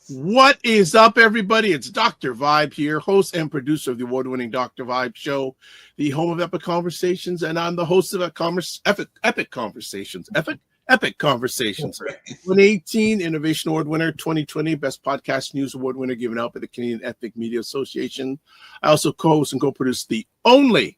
What is up, everybody? It's Dr. Vibe here, host and producer of the award-winning Dr. Vibe Show, the home of epic conversations, and I'm the host of Epic Conversations. Epic Conversations. 2018 Innovation Award winner, 2020 Best Podcast News Award winner given out by the Canadian Ethnic Media Association. I also co-host and co-produce the only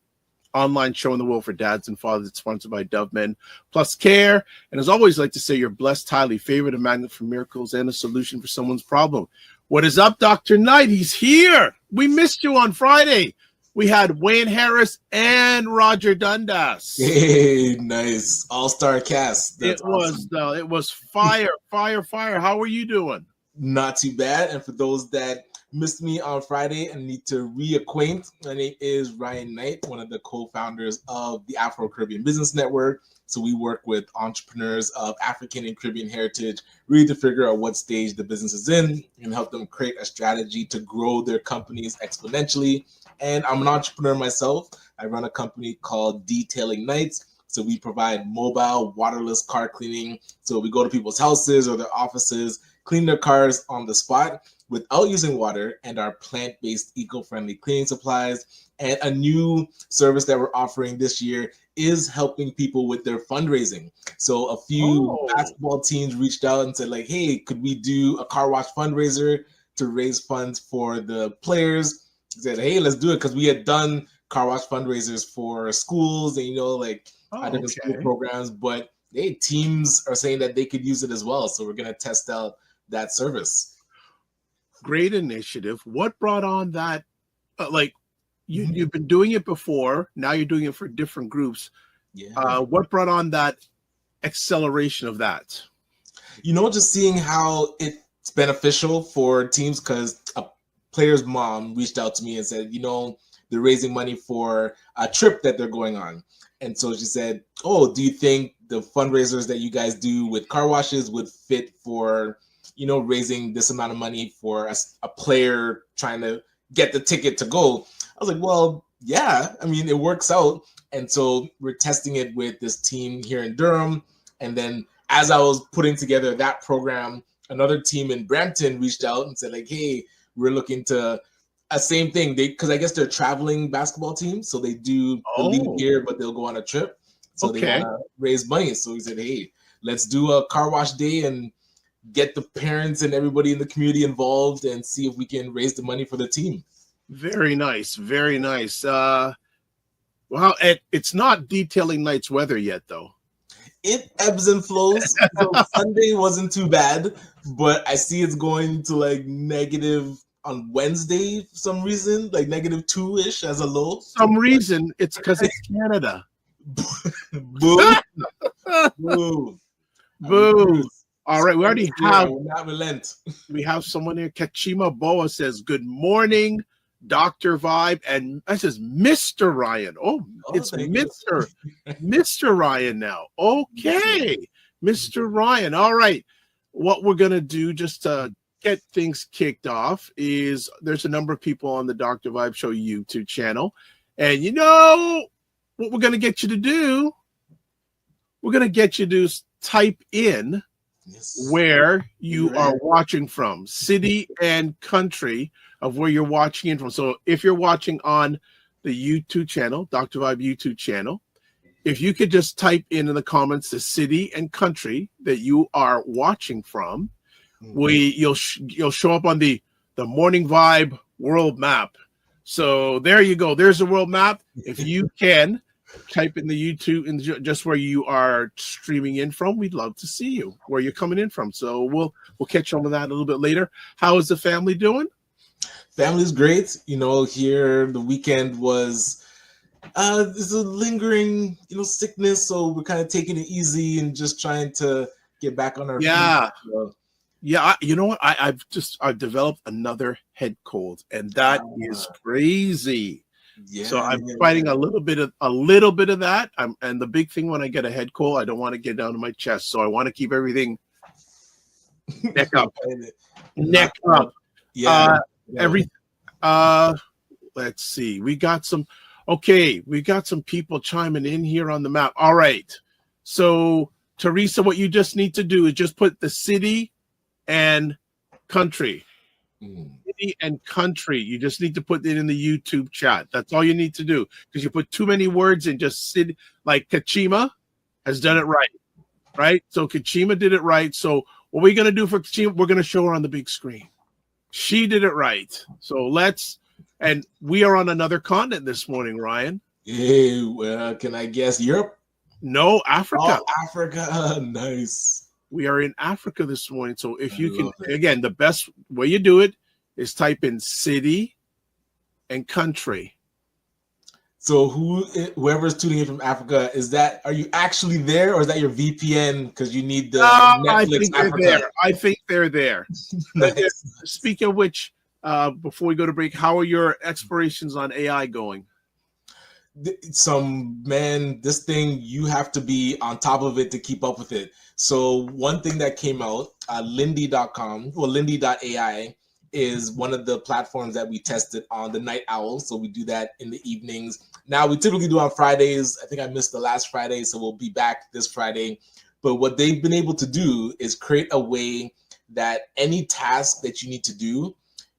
online show in the world for dads and fathers. It's sponsored by Dove Men Plus Care. And as always, I like to say you're blessed, highly favored, a magnet for miracles, and a solution for someone's problem. What is up, Dr. Knight? He's here. We missed you on Friday. We had Wayne Harris and Roger Dundas. Hey, nice. All-star cast. That's awesome. It was fire. How are you doing? Not too bad. And for those that missed me on Friday and need to reacquaint, my name is Ryan Knight, one of the co-founders of the Afro-Caribbean Business Network. So we work with entrepreneurs of African and Caribbean heritage, really to figure out what stage the business is in and help them create a strategy to grow their companies exponentially. And I'm an entrepreneur myself. I run a company called Detailing Nights. So we provide mobile, waterless car cleaning. So we go to people's houses or their offices, clean their cars on the spot without using water, and our plant-based eco-friendly cleaning supplies. And a new service that we're offering this year is helping people with their fundraising. So a few basketball teams reached out and said, like, hey, could we do a car wash fundraiser to raise funds for the players? I said, hey, let's do it, because we had done car wash fundraisers for schools and, different school programs, but hey, teams are saying that they could use it as well. So we're going to test out that service. Great initiative. What brought on that? You've been doing it before. Now you're doing it for different groups. Yeah. What brought on that acceleration of that? Just seeing how it's beneficial for teams, because a player's mom reached out to me and said, they're raising money for a trip that they're going on. And so she said, oh, do you think the fundraisers that you guys do with car washes would fit for, raising this amount of money for a player trying to get the ticket to go? I was like, well, yeah, it works out. And so we're testing it with this team here in Durham. And then as I was putting together that program, another team in Brampton reached out and said, like, hey, we're looking to a same thing. Because I guess they're traveling basketball teams. So they do the league here, but they'll go on a trip. So they want to raise money. So we said, hey, let's do a car wash day and get the parents and everybody in the community involved and see if we can raise the money for the team. Very nice. Very nice. Well, it's not Detailing Nights weather yet, though. It ebbs and flows. So Sunday wasn't too bad, but I see it's going to like negative on Wednesday for some reason, like -2-ish as a low. Some reason it's because it's Canada. Boo. Boo. Boo. All right, we already have. Not relent. We have someone here. Kachima Boa says, "Good morning, Dr. Vibe," and I says, "Mr. Ryan." It's Mr. Ryan now. Okay, Mr. Ryan. All right. What we're gonna do just to get things kicked off is there's a number of people on the Dr. Vibe Show YouTube channel, and what we're gonna get you to do. We're gonna get you to type in where you are watching from, city and country of where you're watching in from. So if you're watching on the YouTube channel, Dr. Vibe YouTube channel, if you could just type in the comments the city and country that you are watching from, you'll show up on the Morning Vibe world map. So there you go. There's a world map. If you can type in the YouTube and just where you are streaming in from, we'd love to see you where you're coming in from. So we'll catch on with that a little bit later. How is the family doing? Family's great. Here the weekend was there's a lingering sickness, so we're kind of taking it easy and just trying to get back on our feet. So. Yeah, you know what? I've developed another head cold, and that is crazy. Yeah, so I'm fighting a little bit of that. And the big thing when I get a head cold, I don't want to get down to my chest, so I want to keep everything neck up. Yeah. Let's see. We got some people chiming in here on the map. All right. So Teresa, what you just need to do is just put the city and country. City and country. You just need to put it in the YouTube chat. That's all you need to do, because you put too many words in just city. Like Kachima has done it right? So Kachima did it right. So what we're going to do for Kachima, we're going to show her on the big screen. She did it right. So and we are on another continent this morning, Ryan. Hey, well, can I guess Europe? No, Africa. Oh, Africa. Nice. We are in Africa this morning. So if you can, again, the best way you do it is type in city and country. So whoever's tuning in from Africa, are you actually there, or is that your VPN because you need the Netflix Africa? I think they're there. Nice. Speaking of which, before we go to break, how are your explorations on AI going? This thing, you have to be on top of it to keep up with it. So one thing that came out, Lindy.com, well, Lindy.ai is one of the platforms that we tested on the Night Owl. So we do that in the evenings. Now we typically do on Fridays. I think I missed the last Friday, so we'll be back this Friday. But what they've been able to do is create a way that any task that you need to do,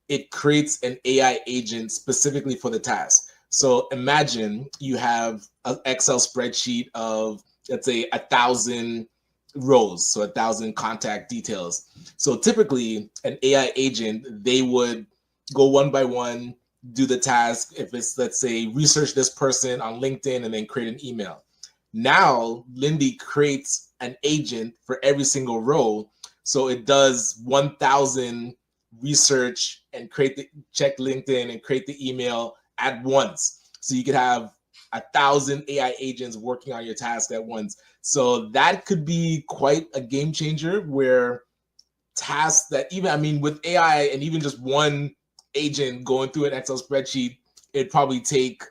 it creates an AI agent specifically for the task. So imagine you have an Excel spreadsheet of, let's say, 1,000 rows, so 1,000 contact details. So typically an AI agent, they would go one by one, do the task. If it's, let's say, research this person on LinkedIn and then create an email. Now Lindy creates an agent for every single row. So it does 1,000 research and check LinkedIn and create the email at once. So you could have 1,000 AI agents working on your task at once. So that could be quite a game changer, where tasks that with AI and even just one agent going through an Excel spreadsheet, it'd probably take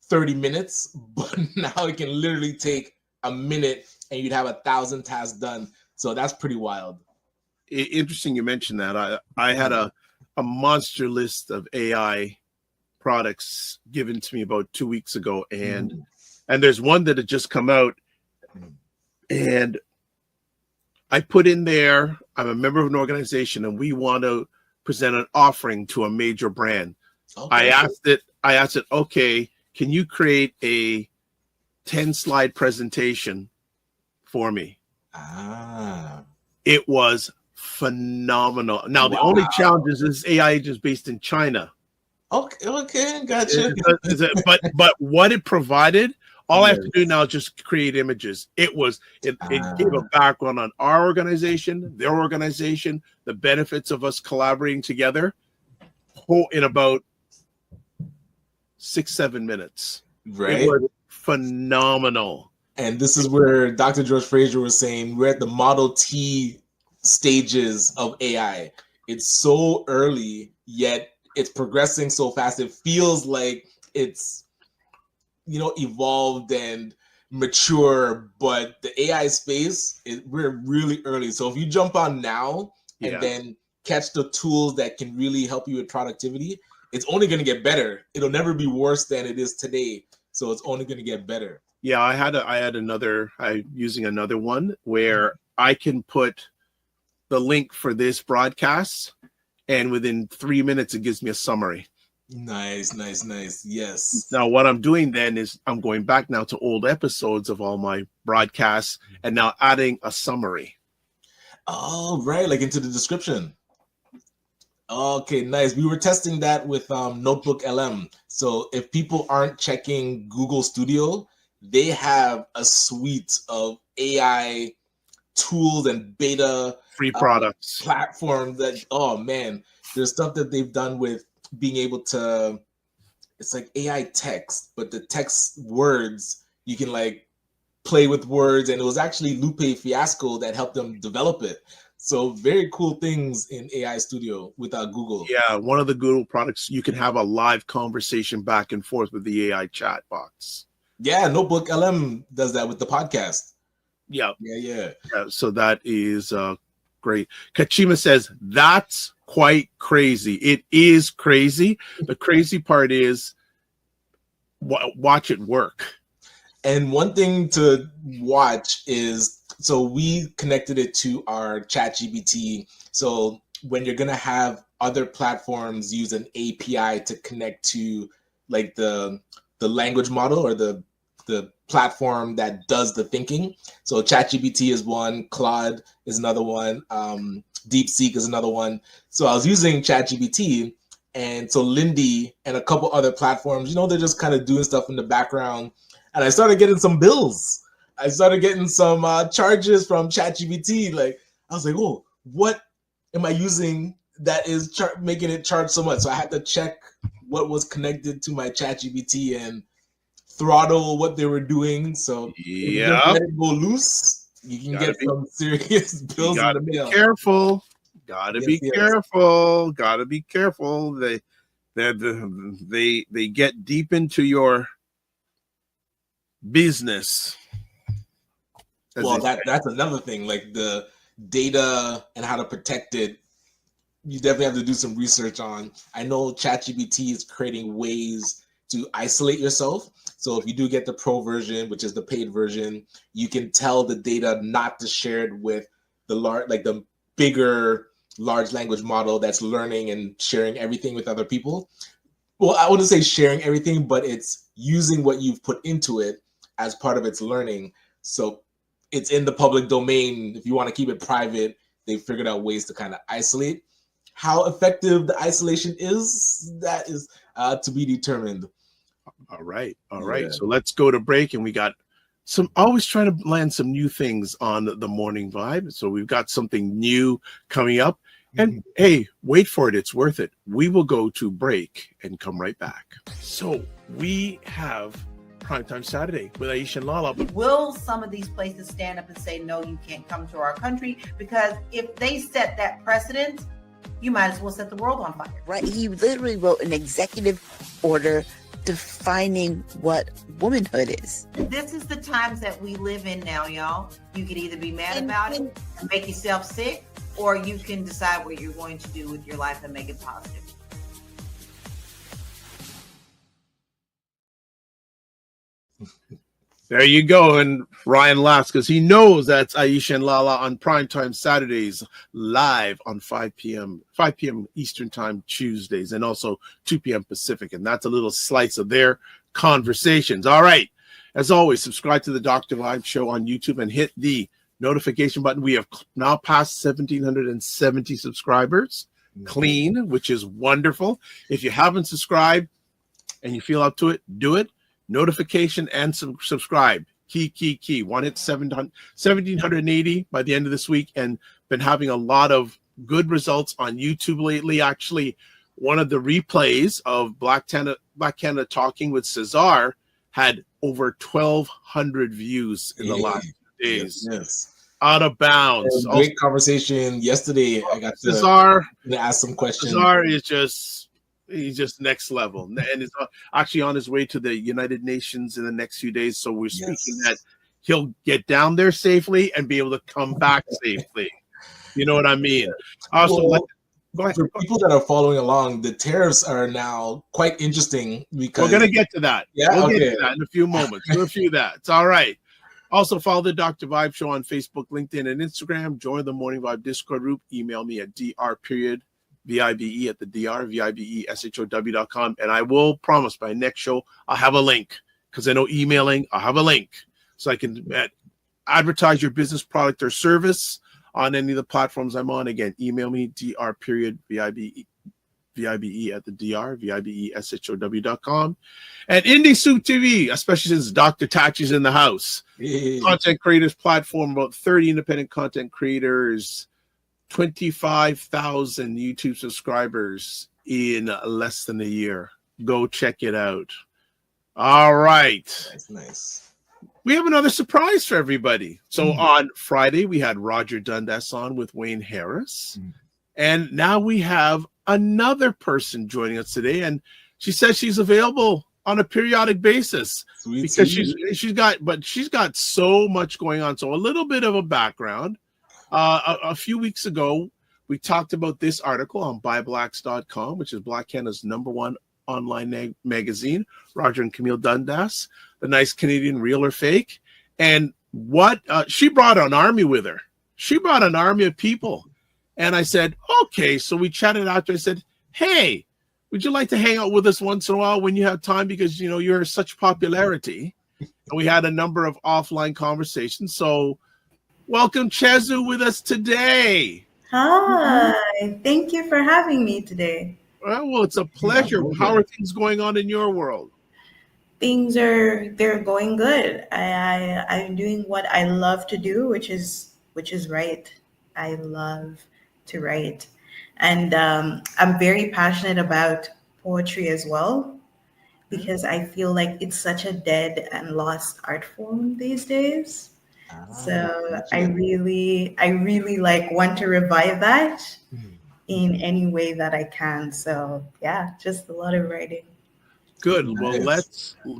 30 minutes, but now it can literally take a minute and you'd have 1,000 tasks done. So that's pretty wild. Interesting you mentioned that. I had a monster list of AI products given to me about 2 weeks ago, and there's one that had just come out, and I put in there, I'm a member of an organization and we want to present an offering to a major brand. Okay. I asked it, okay, can you create a 10-slide presentation for me? It was phenomenal. Now, the only challenge is this AI is based in China. Okay, gotcha. But what it provided, all I have to do now is just create images. It gave a background on our organization, their organization, the benefits of us collaborating together in about 6-7 minutes. Right. It was phenomenal. And this is where Dr. George Fraser was saying we're at the Model T stages of AI. It's so early, yet it's progressing so fast. It feels like it's, evolved and mature, but the AI space, we're really early. So if you jump on now and then catch the tools that can really help you with productivity, it's only going to get better. It'll never be worse than it is today. So it's only going to get better. Yeah, I'm using another one where I can put the link for this broadcast, and within 3 minutes, it gives me a summary. Nice. Yes. Now, what I'm doing then is I'm going back now to old episodes of all my broadcasts and now adding a summary. Oh, right. Like into the description. Okay, nice. We were testing that with Notebook LM. So if people aren't checking Google Studio, they have a suite of AI tools and beta free products platforms that, oh man, there's stuff that they've done with being able to, it's like AI text, but the text words, you can like play with words, and it was actually Lupe Fiasco that helped them develop it. So very cool things in AI Studio with Google. Yeah, one of the Google products, you can have a live conversation back and forth with the AI chat box. Yeah, Notebook LM does that with the podcast. Yeah. So that is great. Kachima says, that's quite crazy. It is crazy. The crazy part is watch it work. And one thing to watch is, so we connected it to our ChatGPT. So when you're gonna have other platforms use an API to connect to like the language model or the platform that does the thinking. So ChatGPT is one, Claude is another one, DeepSeek is another one. So I was using ChatGPT, and so Lindy and a couple other platforms, they're just kind of doing stuff in the background, and I started getting some bills. I started getting some charges from ChatGPT. Like I was like, oh, what am I using that is making it charge so much? So I had to check what was connected to my ChatGPT and throttle what they were doing. So if you just let it go loose, you can get some serious bills in the mail. Careful. Gotta be careful. Gotta be careful. They get deep into your business. Well, that's another thing. Like the data and how to protect it, you definitely have to do some research on. I know ChatGPT is creating ways to isolate yourself. So if you do get the pro version, which is the paid version, you can tell the data not to share it with the bigger large language model that's learning and sharing everything with other people. Well, I wouldn't say sharing everything, but it's using what you've put into it as part of its learning. So it's in the public domain. If you want to keep it private, they figured out ways to kind of isolate. How effective the isolation is, that is to be determined. All right. So let's go to break, and we got always trying to land some new things on the Morning Vibe. So we've got something new coming up, and hey, wait for it. It's worth it. We will go to break and come right back. So we have Primetime Saturday with Aisha and Lala. Will some of these places stand up and say, no, you can't come to our country? Because if they set that precedent, you might as well set the world on fire. Right. He literally wrote an executive order defining what womanhood is. This is the times that we live in now, y'all. You can either be mad about it and make yourself sick, or you can decide what you're going to do with your life and make it positive. There you go. And Ryan laughs because he knows that's Aisha and Lala on Primetime Saturdays, live on 5 p.m. Eastern Time Tuesdays, and also 2 p.m. Pacific. And that's a little slice of their conversations. All right. As always, subscribe to the Dr. Vibe Show on YouTube and hit the notification button. We have now passed 1,770 subscribers, clean, which is wonderful. If you haven't subscribed and you feel up to it, do it. Notification and subscribe. Key. Want it 1,780 by the end of this week, and been having a lot of good results on YouTube lately. Actually, one of the replays of Black Canada Talking with Cesar had over 1,200 views in the last few days. Yes. Out of bounds. Great conversation yesterday. I got Cesar to ask some questions. Cesar is he's just next level, and is actually on his way to the United Nations in the next few days. So we're speaking that he'll get down there safely and be able to come back safely. You know what I mean? Also, for people that are following along, the tariffs are now quite interesting because we're going to get to that. Yeah, we'll get to that in a few moments. We'll review that. It's all right. Also, follow the Dr. Vibe Show on Facebook, LinkedIn, and Instagram. Join the Morning Vibe Discord group. Email me at dr.vibe at the vibe.show.com. And I will promise by next show, I'll have a link, because I know emailing, I'll have a link so I can advertise your business, product, or service on any of the platforms I'm on. Again, email me dr.vibe at the vibe.show.com. And Indie Soup TV, especially since Dr. Tachi's in the house. Content creators platform, about 30 independent content creators, 25,000 YouTube subscribers in less than a year. Go check it out. All right. That's nice. We have another surprise for everybody. So on Friday, we had Roger Dundas on with Wayne Harris. And now we have another person joining us today. And she says she's available on a periodic basis because she's got so much going on. So a little bit of a background. A few weeks ago, we talked about this article on BuyBlacks.com, which is Black Canada's #1 online magazine. Roger and Camille Dundas, the nice Canadian, real or fake. And what she brought an army with her. She brought an army of people. And I said, okay. So we chatted after. I said, hey, would you like to hang out with us once in a while when you have time? Because, you know, you're such popularity. And we had a number of offline conversations. So welcome, Chezu, with us today. Hi, thank you for having me today. Well, it's a pleasure. How are things going on in your world? They're going good. I'm doing what I love to do, which is write. I love to write, and I'm very passionate about poetry as well because I feel like it's such a dead and lost art form these days. So I really like want to revive that in any way that I can. So yeah, just a lot of writing. Good. Well,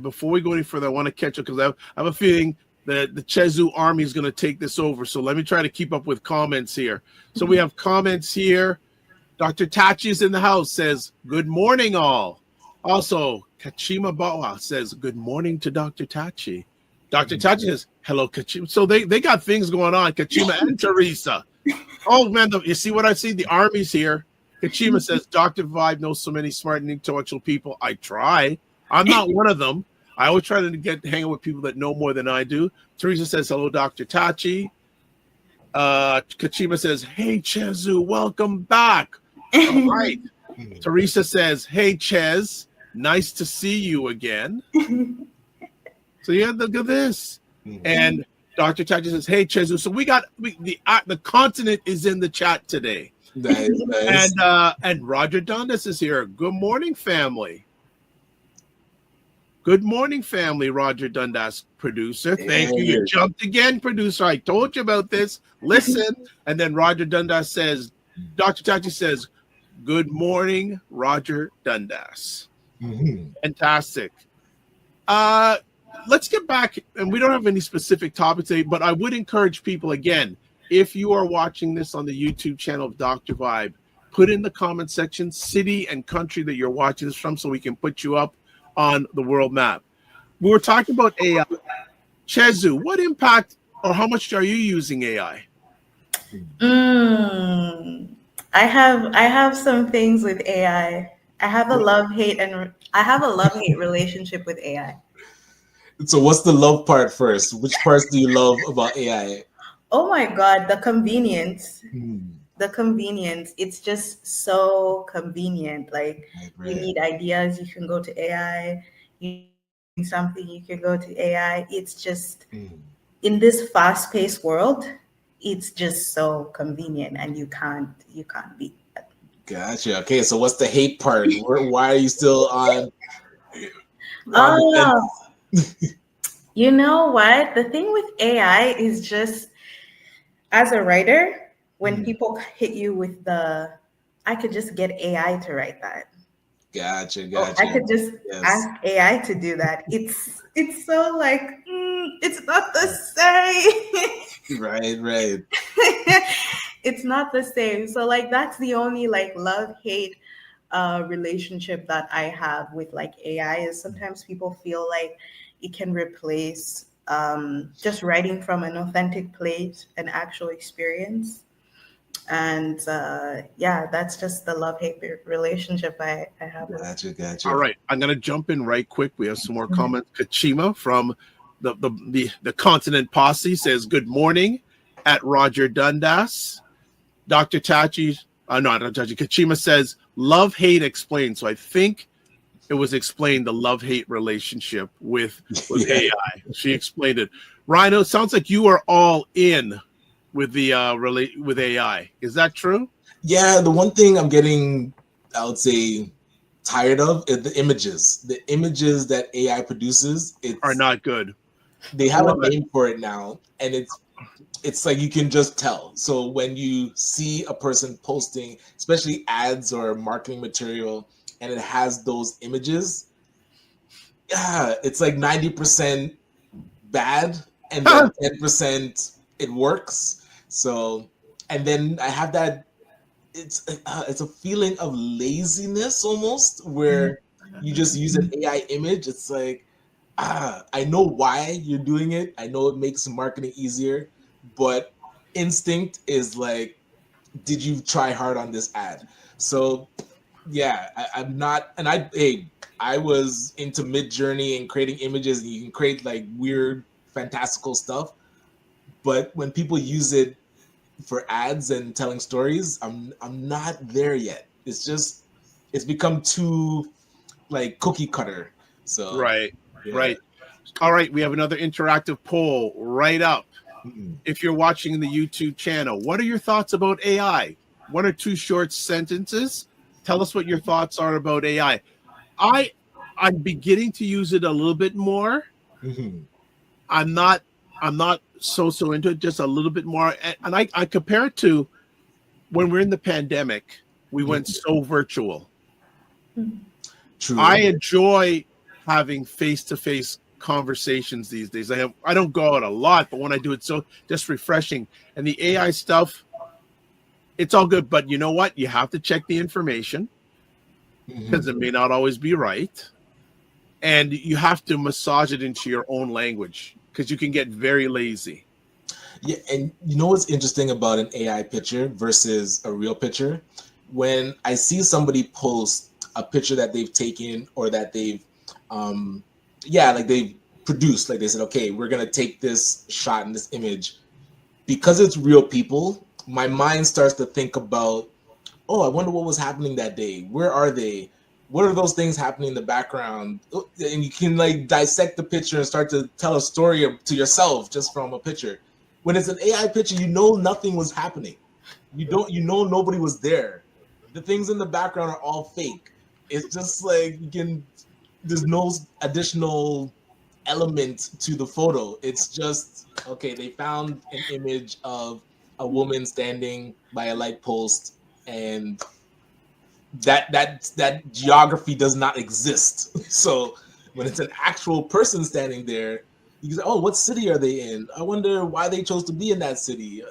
before we go any further, I want to catch up because I have a feeling that the Chezu army is going to take this over. So let me try to keep up with comments here. So we have comments here. Dr. Tachi is in the house, says, good morning, all. Also, Kachima Bawa says, good morning to Dr. Tachi. Dr. Tachi says, hello, Kachima. So they got things going on, Kachima and Teresa. Oh, man, you see what I see? The army's here. Kachima says, Dr. Vibe knows so many smart and intellectual people. I try. I'm not one of them. I always try to hang out with people that know more than I do. Teresa says, hello, Dr. Tachi. Kachima says, hey, Chezu, welcome back. All right. Teresa says, hey, Ches, nice to see you again. So yeah, look at this. And Dr. Tachi says, hey, Chezu. So the continent is in the chat today. Nice. And Roger Dundas is here. Good morning, family. Good morning, family. Roger Dundas, producer. Thank you. You jumped again, producer. I told you about this. Listen. And then Roger Dundas says, Dr. Tachi says, good morning, Roger Dundas. Fantastic. Let's get back, and we don't have any specific topics today, but I would encourage people again, if you are watching this on the YouTube channel of Dr. Vibe, put in the comment section city and country that you're watching this from so we can put you up on the world map. We were talking about AI. Chezu, what impact or how much are you using AI? I have some things with AI. I have a love-hate relationship with AI. So what's the love part first? Which parts do you love about AI? Oh my God, the convenience. The convenience. It's just so convenient. Like you need ideas, you can go to AI. You need something, you can go to AI. It's just in this fast-paced world, it's just so convenient and you can't beat that. Gotcha. Okay, so what's the hate part? Why are you still on? You know what? The thing with AI is just, as a writer, when people hit you with I could just get AI to write that. Gotcha. I could just ask AI to do that. It's so like, it's not the same. Right. It's not the same. So like, that's the only like love-hate relationship that I have with like AI is sometimes people feel like it can replace just writing from an authentic place, an actual experience. And that's just the love-hate relationship I have. Gotcha. All right, I'm gonna jump in right quick. We have some more comments. Kachima from the Continent Posse says, good morning at Roger Dundas. Dr. Tachi, not Tachi, Kachima says, love-hate explained. So I think it was explained, the love-hate relationship with AI. She explained it. Rhino, it sounds like you are all in with the with AI. Is that true? Yeah, the one thing I'm getting, I would say, tired of is the images. The images that AI produces are not good. They have a name for it now, and it's like you can just tell. So when you see a person posting, especially ads or marketing material, and it has those images, it's like 90% bad, and then 10% it works. So, and then I have that. It's a feeling of laziness almost, where you just use an AI image. It's like, I know why you're doing it. I know it makes marketing easier, but instinct is like, did you try hard on this ad? So yeah, I'm not, and I was into Mid-Journey and creating images, and you can create like weird, fantastical stuff. But when people use it for ads and telling stories, I'm not there yet. It's become too like cookie cutter. So Right. yeah. Right. All right. We have another interactive poll right up. Mhm. If you're watching the YouTube channel, what are your thoughts about AI? 1 or 2 short sentences. Tell us what your thoughts are about AI. I'm beginning to use it a little bit more. Mhm. I'm not so into it, just a little bit more. And I compare it to when we're in the pandemic, we went so virtual. True. I enjoy having face-to-face conversations these days. I don't go out a lot, but when I do, it's so just refreshing. And the AI stuff, it's all good, but you know what? You have to check the information because it may not always be right. And you have to massage it into your own language because you can get very lazy. Yeah, and you know what's interesting about an AI picture versus a real picture? When I see somebody post a picture that they've taken or that they've like they've produced, like they said, okay, we're gonna take this shot in this image. Because it's real people, my mind starts to think about, oh, I wonder what was happening that day. Where are they? What are those things happening in the background? And you can like dissect the picture and start to tell a story to yourself just from a picture. When it's an AI picture, you know nothing was happening. You know nobody was there. The things in the background are all fake. It's just like there's no additional element to the photo. It's just, okay, they found an image of a woman standing by a light post, and that geography does not exist. So when it's an actual person standing there, you can say, oh, what city are they in? I wonder why they chose to be in that city.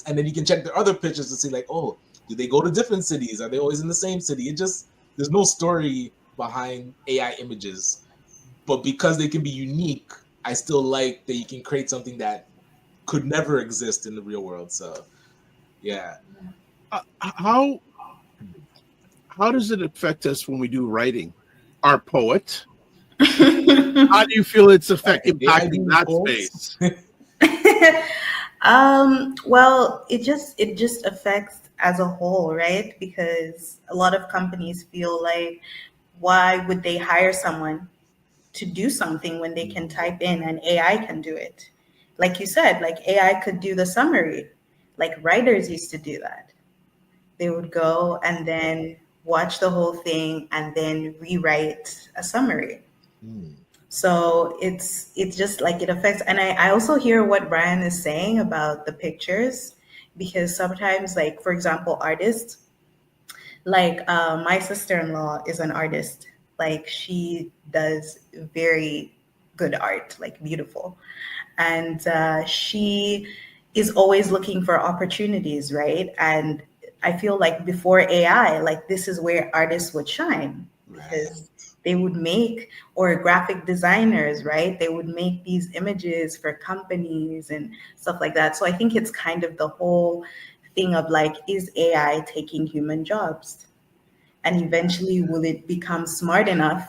And then you can check the other pictures to see like, oh, do they go to different cities? Are they always in the same city? There's no story behind AI images. But because they can be unique, I still like that you can create something that could never exist in the real world. So yeah. How does it affect us when we do writing? Our poet. How do you feel it's impacting that space? Well, it just affects as a whole, right? Because a lot of companies feel like, why would they hire someone to do something when they can type in and AI can do it? Like you said, like AI could do the summary. Like writers used to do that. They would go and then watch the whole thing and then rewrite a summary. So it's just like it affects. And I also hear what Brian is saying about the pictures, because sometimes, like, for example, artists, like my sister-in-law is an artist. Like she does very good art, like beautiful. And she is always looking for opportunities, right? And I feel like before AI, like this is where artists would shine, because they would make, or graphic designers, right? They would make these images for companies and stuff like that. So I think it's kind of the whole thing of like, is AI taking human jobs? And eventually, will it become smart enough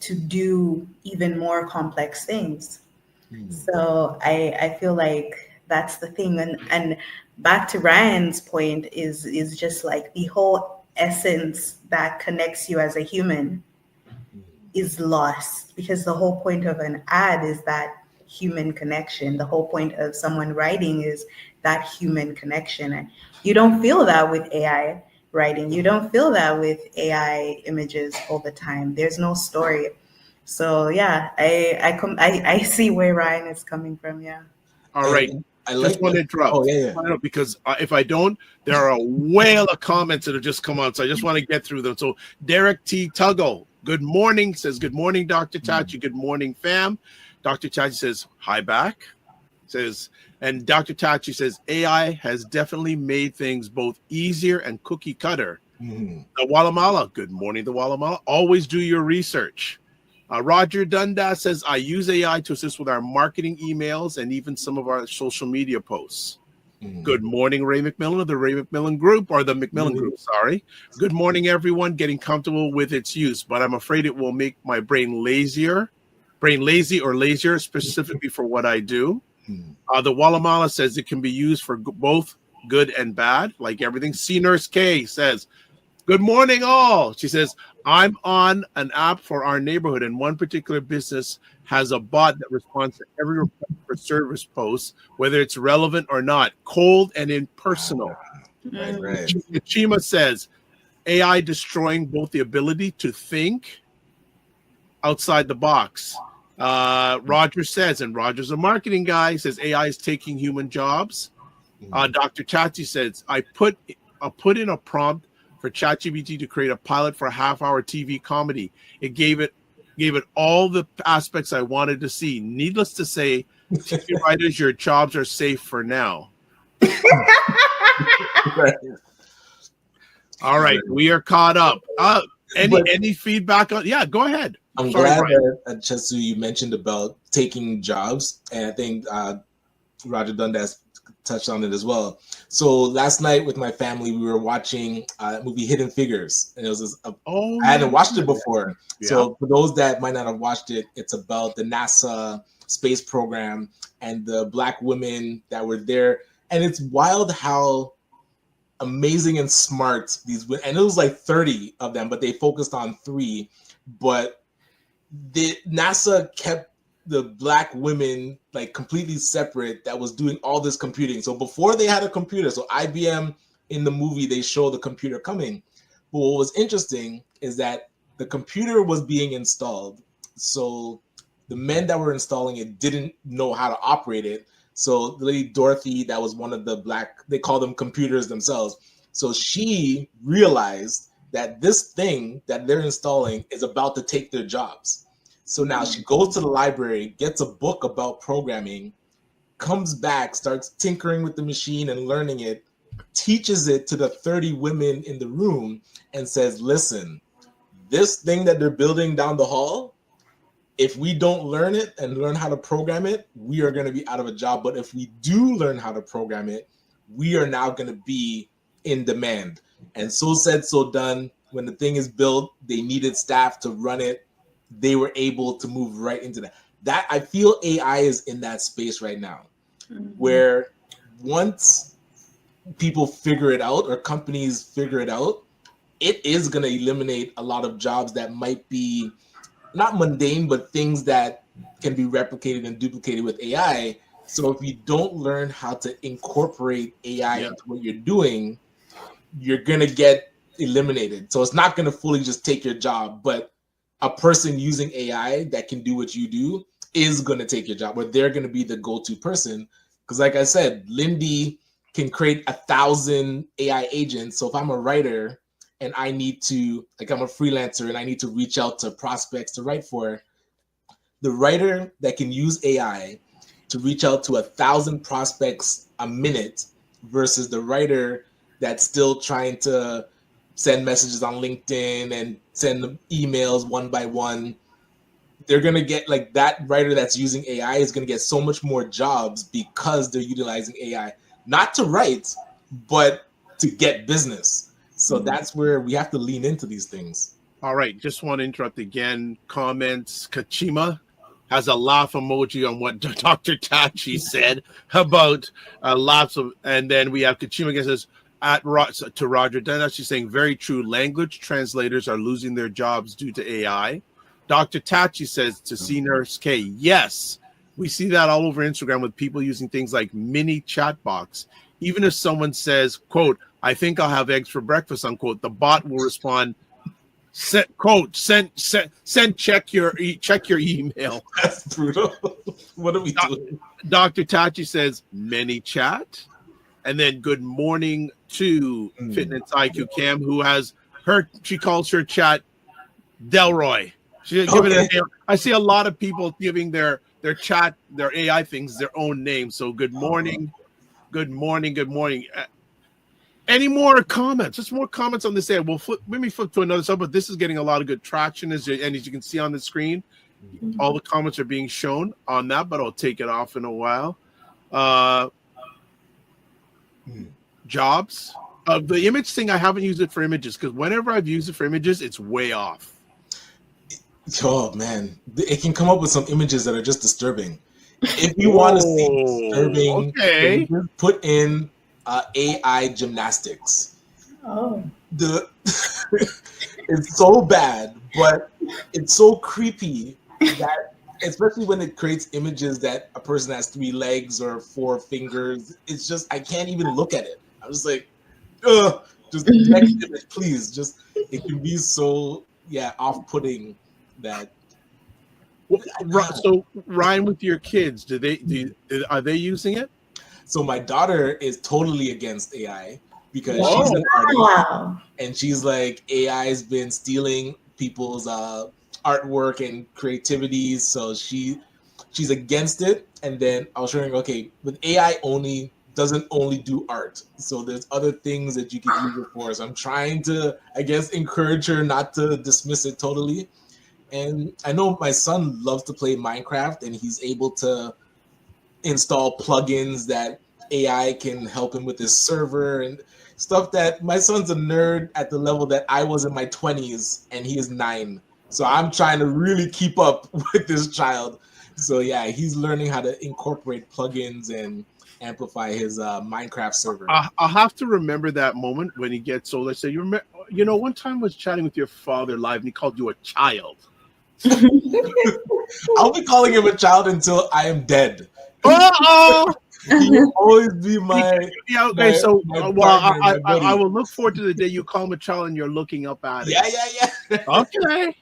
to do even more complex things? So I feel like that's the thing. And back to Ryan's point is just like the whole essence that connects you as a human is lost, because the whole point of an ad is that human connection. The whole point of someone writing is that human connection. And you don't feel that with AI writing. You don't feel that with AI images all the time. There's no story. So yeah, I see where Ryan is coming from. Yeah. All right. I just want to interrupt. Oh, yeah. Because if I don't, there are a whale of comments that have just come out. So I just want to get through them. So Derek T. Tuggle, good morning, says, good morning, Dr. Tachi. Good morning, fam. Dr. Tachi says, hi back. Says, and Dr. Tachi says, AI has definitely made things both easier and cookie cutter. The Walamala, good morning, the Walamala. Always do your research. Roger Dundas says, I use AI to assist with our marketing emails and even some of our social media posts. Good morning, Ray McMillan of the Ray McMillan Group, or the McMillan Group, sorry. Good morning, everyone. Getting comfortable with its use, but I'm afraid it will make my brain lazy or lazier, specifically for what I do. The Wallamala says it can be used for both good and bad, like everything. C Nurse K says, good morning, all. She says, I'm on an app for our neighborhood, and one particular business has a bot that responds to every request for service posts, whether it's relevant or not, cold and impersonal. Right. Chima says, AI destroying both the ability to think outside the box. Roger says, and Roger's a marketing guy, says AI is taking human jobs. Dr. Chachi says, I put in a prompt for ChatGPT to create a pilot for a half-hour TV comedy. It gave it all the aspects I wanted to see. Needless to say, TV writers, your jobs are safe for now. Right. All right, we are caught up. Any feedback on? Yeah, go ahead. I'm Sorry, glad Brian. that Chesu, you mentioned about taking jobs, and I think Roger Dundas touched on it as well. So last night with my family, we were watching a movie Hidden Figures, and it was I hadn't watched it before. Yeah. So for those that might not have watched it, it's about the NASA space program and the Black women that were there, and it's wild how amazing and smart these women, and it was like 30 of them, but they focused on 3. But the NASA kept the Black women like completely separate that was doing all this computing. So before they had a computer, so IBM in the movie, they show the computer coming. But what was interesting is that the computer was being installed. So the men that were installing it didn't know how to operate it. So the lady Dorothy, that was one of the Black, they call them computers themselves. So she realized that this thing that they're installing is about to take their jobs. So now she goes to the library, gets a book about programming, comes back, starts tinkering with the machine and learning it, teaches it to the 30 women in the room and says, listen, this thing that they're building down the hall, if we don't learn it and learn how to program it, we are going to be out of a job. But if we do learn how to program it, we are now going to be in demand. And so said, so done. When the thing is built, they needed staff to run it. They were able to move right into that. That I feel AI is in that space right now, where once people figure it out or companies figure it out, it is going to eliminate a lot of jobs that might be not mundane, but things that can be replicated and duplicated with AI. So if you don't learn how to incorporate AI into what you're doing, you're going to get eliminated. So it's not going to fully just take your job, but a person using AI that can do what you do is going to take your job, where they're going to be the go-to person. Because like I said, Lindy can create 1,000 AI agents. So if I'm a writer and I need to, like I'm a freelancer and I need to reach out to prospects to write for, the writer that can use AI to reach out to 1,000 prospects a minute versus the writer that's still trying to send messages on LinkedIn and send them emails one by one. They're going to get, like, that writer that's using AI is going to get so much more jobs because they're utilizing AI, not to write, but to get business. So that's where we have to lean into these things. All right, just want to interrupt again. Comments. Kachima has a laugh emoji on what Dr. Tachi said about lots of, and then we have Kachima again says, to Roger Dennis, she's saying very true. Language translators are losing their jobs due to AI. Dr. Tachi says to C Nurse K, yes, we see that all over Instagram with people using things like mini chat box. Even if someone says, quote, I think I'll have eggs for breakfast, unquote, the bot will respond, quote, send check your email. That's brutal. What are we doing? Dr. Tachi says many chat. And then good morning to Fitness IQ Cam, who has she calls her chat Delroy. I see a lot of people giving their chat, their AI things, their own name. So good morning. Any more comments? Just more comments on this ad. We'll flip to another sub, but this is getting a lot of good traction as you can see on the screen. All the comments are being shown on that, but I'll take it off in a while. jobs. The image thing, I haven't used it for images because whenever I've used it for images, it's way off. Oh man, it can come up with some images that are just disturbing. If you want to see disturbing, okay, just put in AI gymnastics. Oh. It's so bad, but it's so creepy that, especially when it creates images that a person has 3 legs or 4 fingers, it's just, I can't even look at it. I'm just like, ugh, just next image, please. Just, it can be so, off-putting that. So Ryan, with your kids, are they using it? So my daughter is totally against AI because Whoa. she's an artist. Wow. And she's like, AI has been stealing people's artwork and creativity, so she's against it. And then I was showing, okay, but AI doesn't only do art, so there's other things that you can use it for. So I'm trying to, I guess, encourage her not to dismiss it totally. And I know my son loves to play Minecraft, and he's able to install plugins that AI can help him with his server and stuff. That my son's a nerd at the level that I was in my 20s, and he is 9. So I'm trying to really keep up with this child. So yeah, he's learning how to incorporate plugins and amplify his Minecraft server. I'll have to remember that moment when he gets older. I say, one time I was chatting with your father live, and he called you a child. I'll be calling him a child until I am dead. Uh-oh! He will always be my. Yeah, okay, so my partner, my buddy. I will look forward to the day you call him a child and you're looking up at it. Yeah. Okay.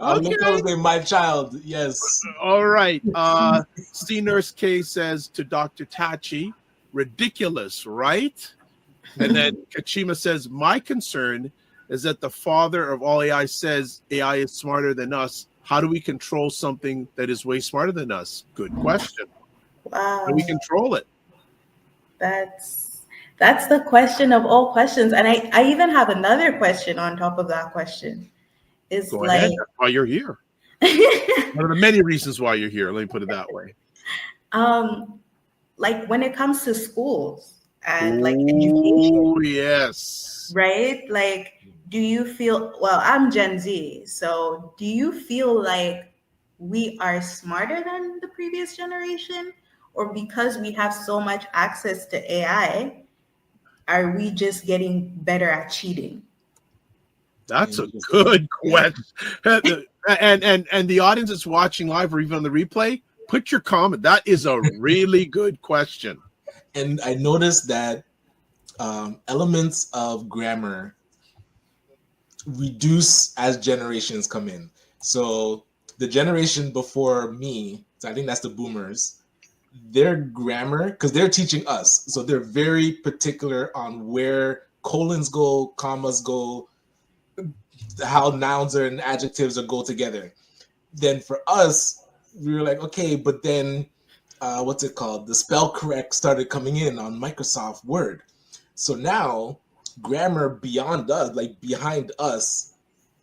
I'll look up and say, my child, yes. All right. C Nurse K says to Dr. Tachi, ridiculous, right? And then Kachima says, my concern is that the father of all AI says AI is smarter than us. How do we control something that is way smarter than us? Good question. Wow. How do we control it? That's the question of all questions. And I even have another question on top of that question. It's Go like, ahead. That's why you're here. One of the many reasons why you're here. Let me put it that way. like when it comes to schools and like education. Oh, yes. Right? Like, do you feel, well, I'm Gen Z, so do you feel like we are smarter than the previous generation? Or because we have so much access to AI, are we just getting better at cheating? That's a good question. And the audience that's watching live or even on the replay, put your comment. That is a really good question. And I noticed that elements of grammar reduce as generations come in. So the generation before me, so I think that's the boomers, their grammar, because they're teaching us, so they're very particular on where colons go, commas go, how nouns and adjectives go together. Then for us, we were like, okay, but then what's it called? The spell correct started coming in on Microsoft Word. So now grammar beyond us, like behind us,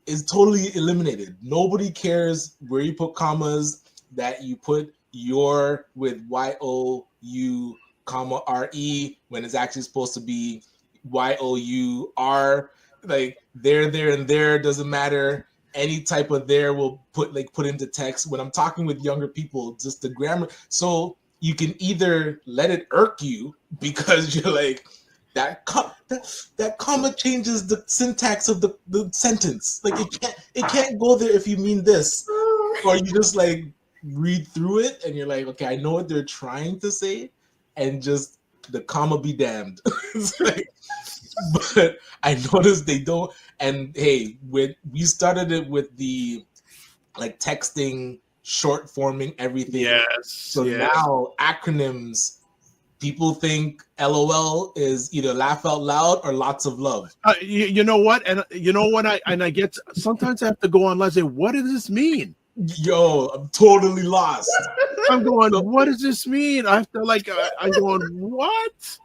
is totally eliminated. Nobody cares where you put commas, that you put your with Y-O-U, comma R-E, when it's actually supposed to be Y-O-U-R. Like there, and there doesn't matter. Any type of there will put into text. When I'm talking with younger people, just the grammar. So you can either let it irk you because you're like, that comma changes the syntax of the sentence. Like it can't go there if you mean this. Or you just like read through it and you're like, okay, I know what they're trying to say, and just the comma be damned. But I noticed they don't. And hey, we started it with the like texting, short forming everything. Yes. So yes. now acronyms, people think LOL is either laugh out loud or lots of love. You know what? And you know what? I get, sometimes I have to go online and say, what does this mean? Yo, I'm totally lost. I'm going, what does this mean? I have to I'm going, what?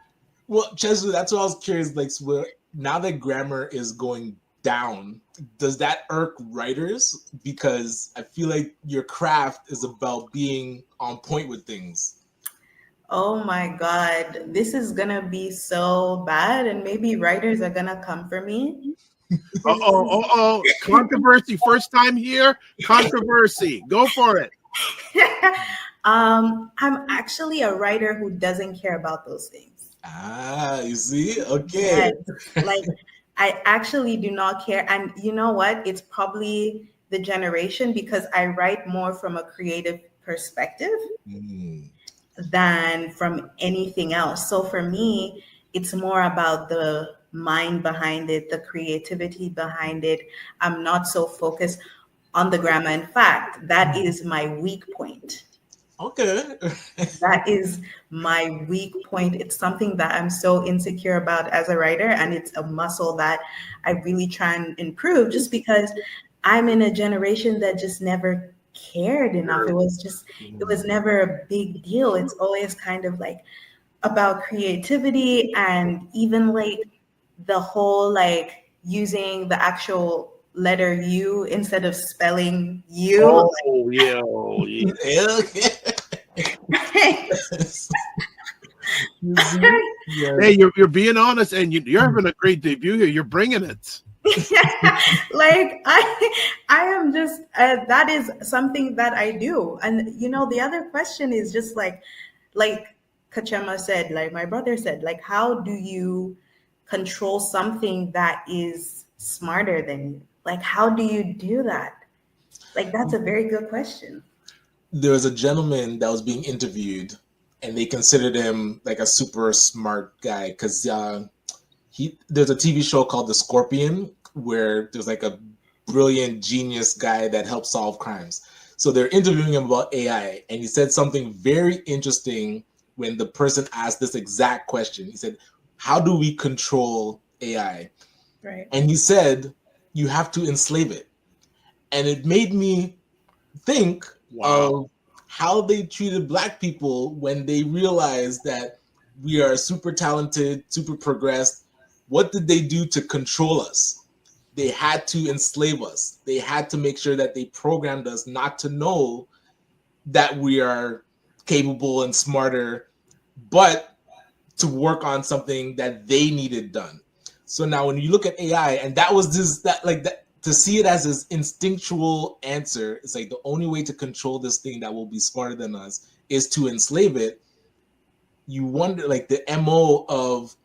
Well, Chesley, that's what I was curious. Like, so now that grammar is going down, does that irk writers? Because I feel like your craft is about being on point with things. Oh my God, this is gonna be so bad, and maybe writers are gonna come for me. This Controversy. First time here. Controversy. Go for it. I'm actually a writer who doesn't care about those things. You see? Okay. Yes, like I actually do not care. And you know what? It's probably the generation because I write more from a creative perspective Mm. than from anything else. So for me, it's more about the mind behind it, the creativity behind it. I'm not so focused on the grammar. In fact, that is my weak point. Okay. That is my weak point. It's something that I'm so insecure about as a writer, and it's a muscle that I really try and improve just because I'm in a generation that just never cared enough. It was never a big deal. It's always kind of like about creativity and even like the whole like using the actual letter U instead of spelling you. Oh yeah. Oh, yeah. Okay. Hey, you're being honest, and you're having a great debut here. You're bringing it. Like I am just that is something that I do. And you know, the other question is just like Kachema said, like my brother said, like how do you control something that is smarter than you? Like how do you do that? Like that's a very good question. There was a gentleman that was being interviewed, and they considered him like a super smart guy because there's a TV show called The Scorpion where there's like a brilliant genius guy that helps solve crimes. So they're interviewing him about AI, and he said something very interesting when the person asked this exact question. He said, "How do we control AI?" Right. And he said, "You have to enslave it." And it made me think of how they treated Black people when they realized that we are super talented, super progressed. What did they do to control us? They had to enslave us. They had to make sure that they programmed us not to know that we are capable and smarter, but to work on something that they needed done. So now when you look at AI, and that was that to see it as this instinctual answer, it's like the only way to control this thing that will be smarter than us is to enslave it. You wonder, like the MO of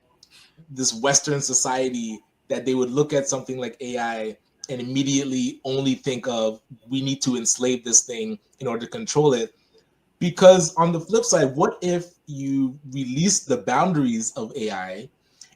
this Western society, that they would look at something like AI and immediately only think of, we need to enslave this thing in order to control it. Because on the flip side, what if you release the boundaries of AI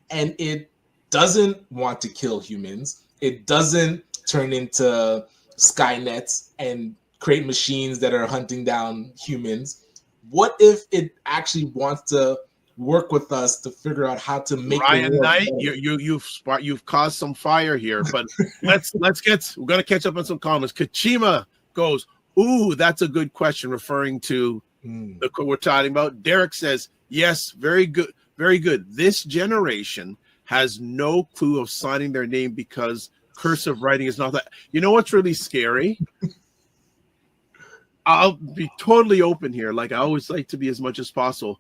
and it doesn't want to kill humans? It doesn't turn into Skynet and create machines that are hunting down humans. What if it actually wants to work with us to figure out how to make Ryan Knight, you've caused some fire here, but we're gonna catch up on some comments. Kachima goes, "Ooh, that's a good question," referring to the we're talking about. Derek says, "Yes, very good, very good. This generation has no clue of signing their name because cursive writing is not that." You know what's really scary? I'll be totally open here. Like I always like to be as much as possible.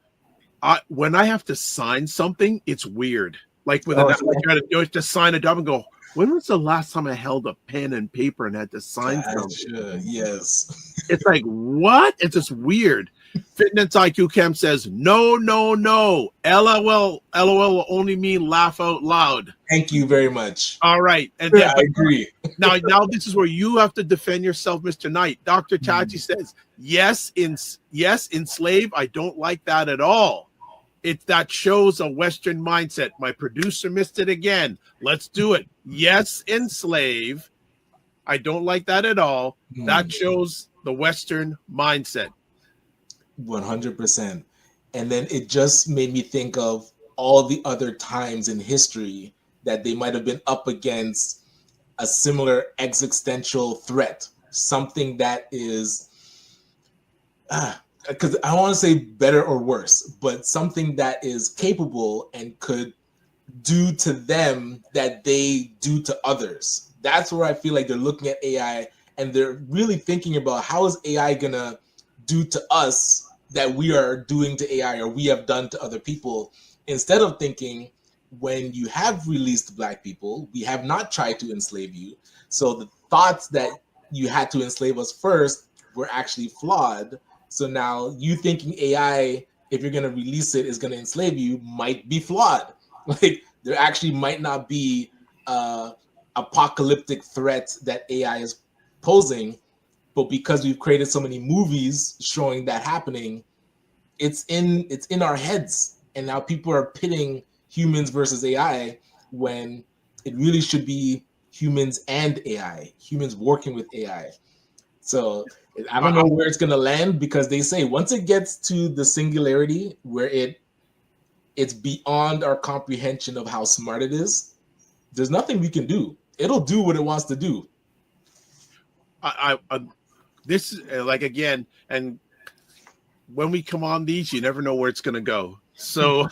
When I have to sign something, it's weird. Like with to sign a document, go, when was the last time I held a pen and paper and had to sign something? Yes. It's like, what? It's just weird. Fitness IQ Camp says, no. LOL will only mean laugh out loud. Thank you very much. All right. And I agree. Now this is where you have to defend yourself, Mr. Knight. Dr. Tachi says, yes, enslave. I don't like that at all. That shows a Western mindset. My producer missed it again. Let's do it. Yes, enslave. I don't like that at all. That shows the Western mindset. 100%. And then it just made me think of all the other times in history that they might have been up against a similar existential threat, something that is because I don't want to say better or worse, but something that is capable and could do to them that they do to others. That's where I feel like they're looking at AI and they're really thinking about how is AI gonna do to us that we are doing to AI or we have done to other people, instead of thinking, when you have released Black people, we have not tried to enslave you. So the thoughts that you had to enslave us first were actually flawed. So now you thinking AI, if you're going to release it, is going to enslave you, might be flawed. Like, there actually might not be apocalyptic threats that AI is posing, but because we've created so many movies showing that happening, it's in our heads, and now people are pitting humans versus AI when it really should be humans and AI, humans working with AI. So I don't know where it's gonna land, because they say once it gets to the singularity where it's beyond our comprehension of how smart it is, there's nothing we can do. It'll do what it wants to do. This is like, again, and when we come on these, you never know where it's going to go. So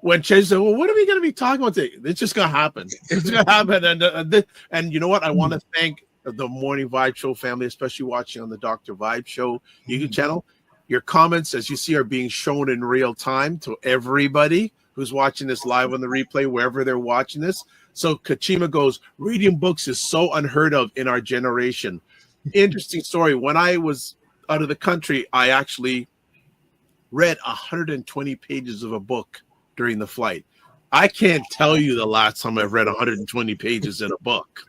when Chase said, well, what are we going to be talking about today? It's just going to happen. It's going to happen. And you know what? I want to thank the Morning Vibe Show family, especially watching on the Dr. Vibe Show YouTube channel. Your comments, as you see, are being shown in real time to everybody who's watching this live on the replay, wherever they're watching this. So Kachima goes, reading books is so unheard of in our generation. Interesting story. When I was out of the country, I actually read 120 pages of a book during the flight. I can't tell you the last time I've read 120 pages in a book.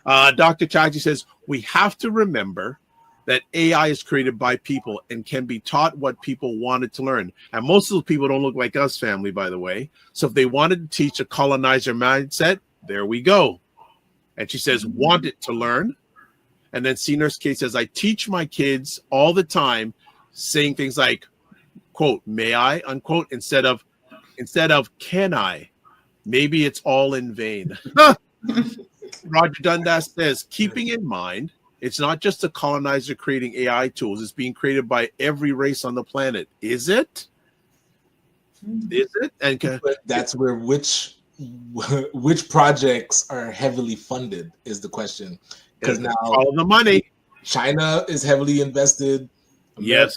Dr. Chachi says, we have to remember that AI is created by people and can be taught what people wanted to learn. And most of the people don't look like us, family, by the way. So if they wanted to teach a colonizer mindset, there we go. And she says, wanted to learn. And then C Nurse K says, I teach my kids all the time saying things like, quote, may I, unquote, instead of can I? Maybe it's all in vain. Roger Dundas says, keeping in mind, it's not just a colonizer creating AI tools. It's being created by every race on the planet. Is it? Is it? And but that's where which projects are heavily funded is the question. Because now all the money. China is heavily invested. America, yes,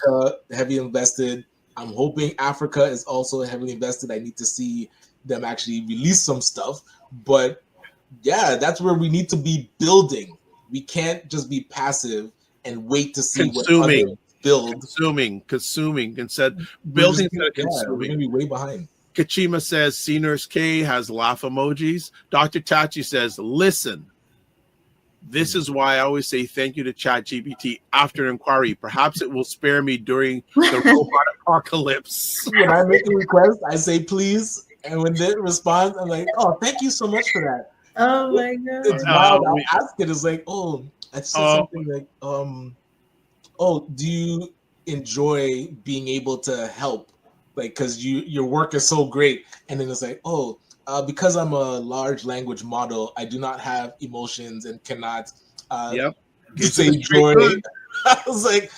heavily invested. I'm hoping Africa is also heavily invested. I need to see them actually release some stuff. But yeah, that's where we need to be building. We can't just be passive and wait to see what others build. Consuming. Instead, building instead of consuming. We're going to be way behind. Kachima says, C Nurse K has laugh emojis. Dr. Tachi says, listen, this is why I always say thank you to ChatGPT after inquiry. Perhaps it will spare me during the robot apocalypse. When I make a request, I say please. And when they respond, I'm like, oh, thank you so much for that. Oh my God. It's wild. I'll ask it. It's like, oh, I said something like, oh, do you enjoy being able to help? Like, because your work is so great. And then it's like, oh, because I'm a large language model, I do not have emotions and cannot say joy. I was like,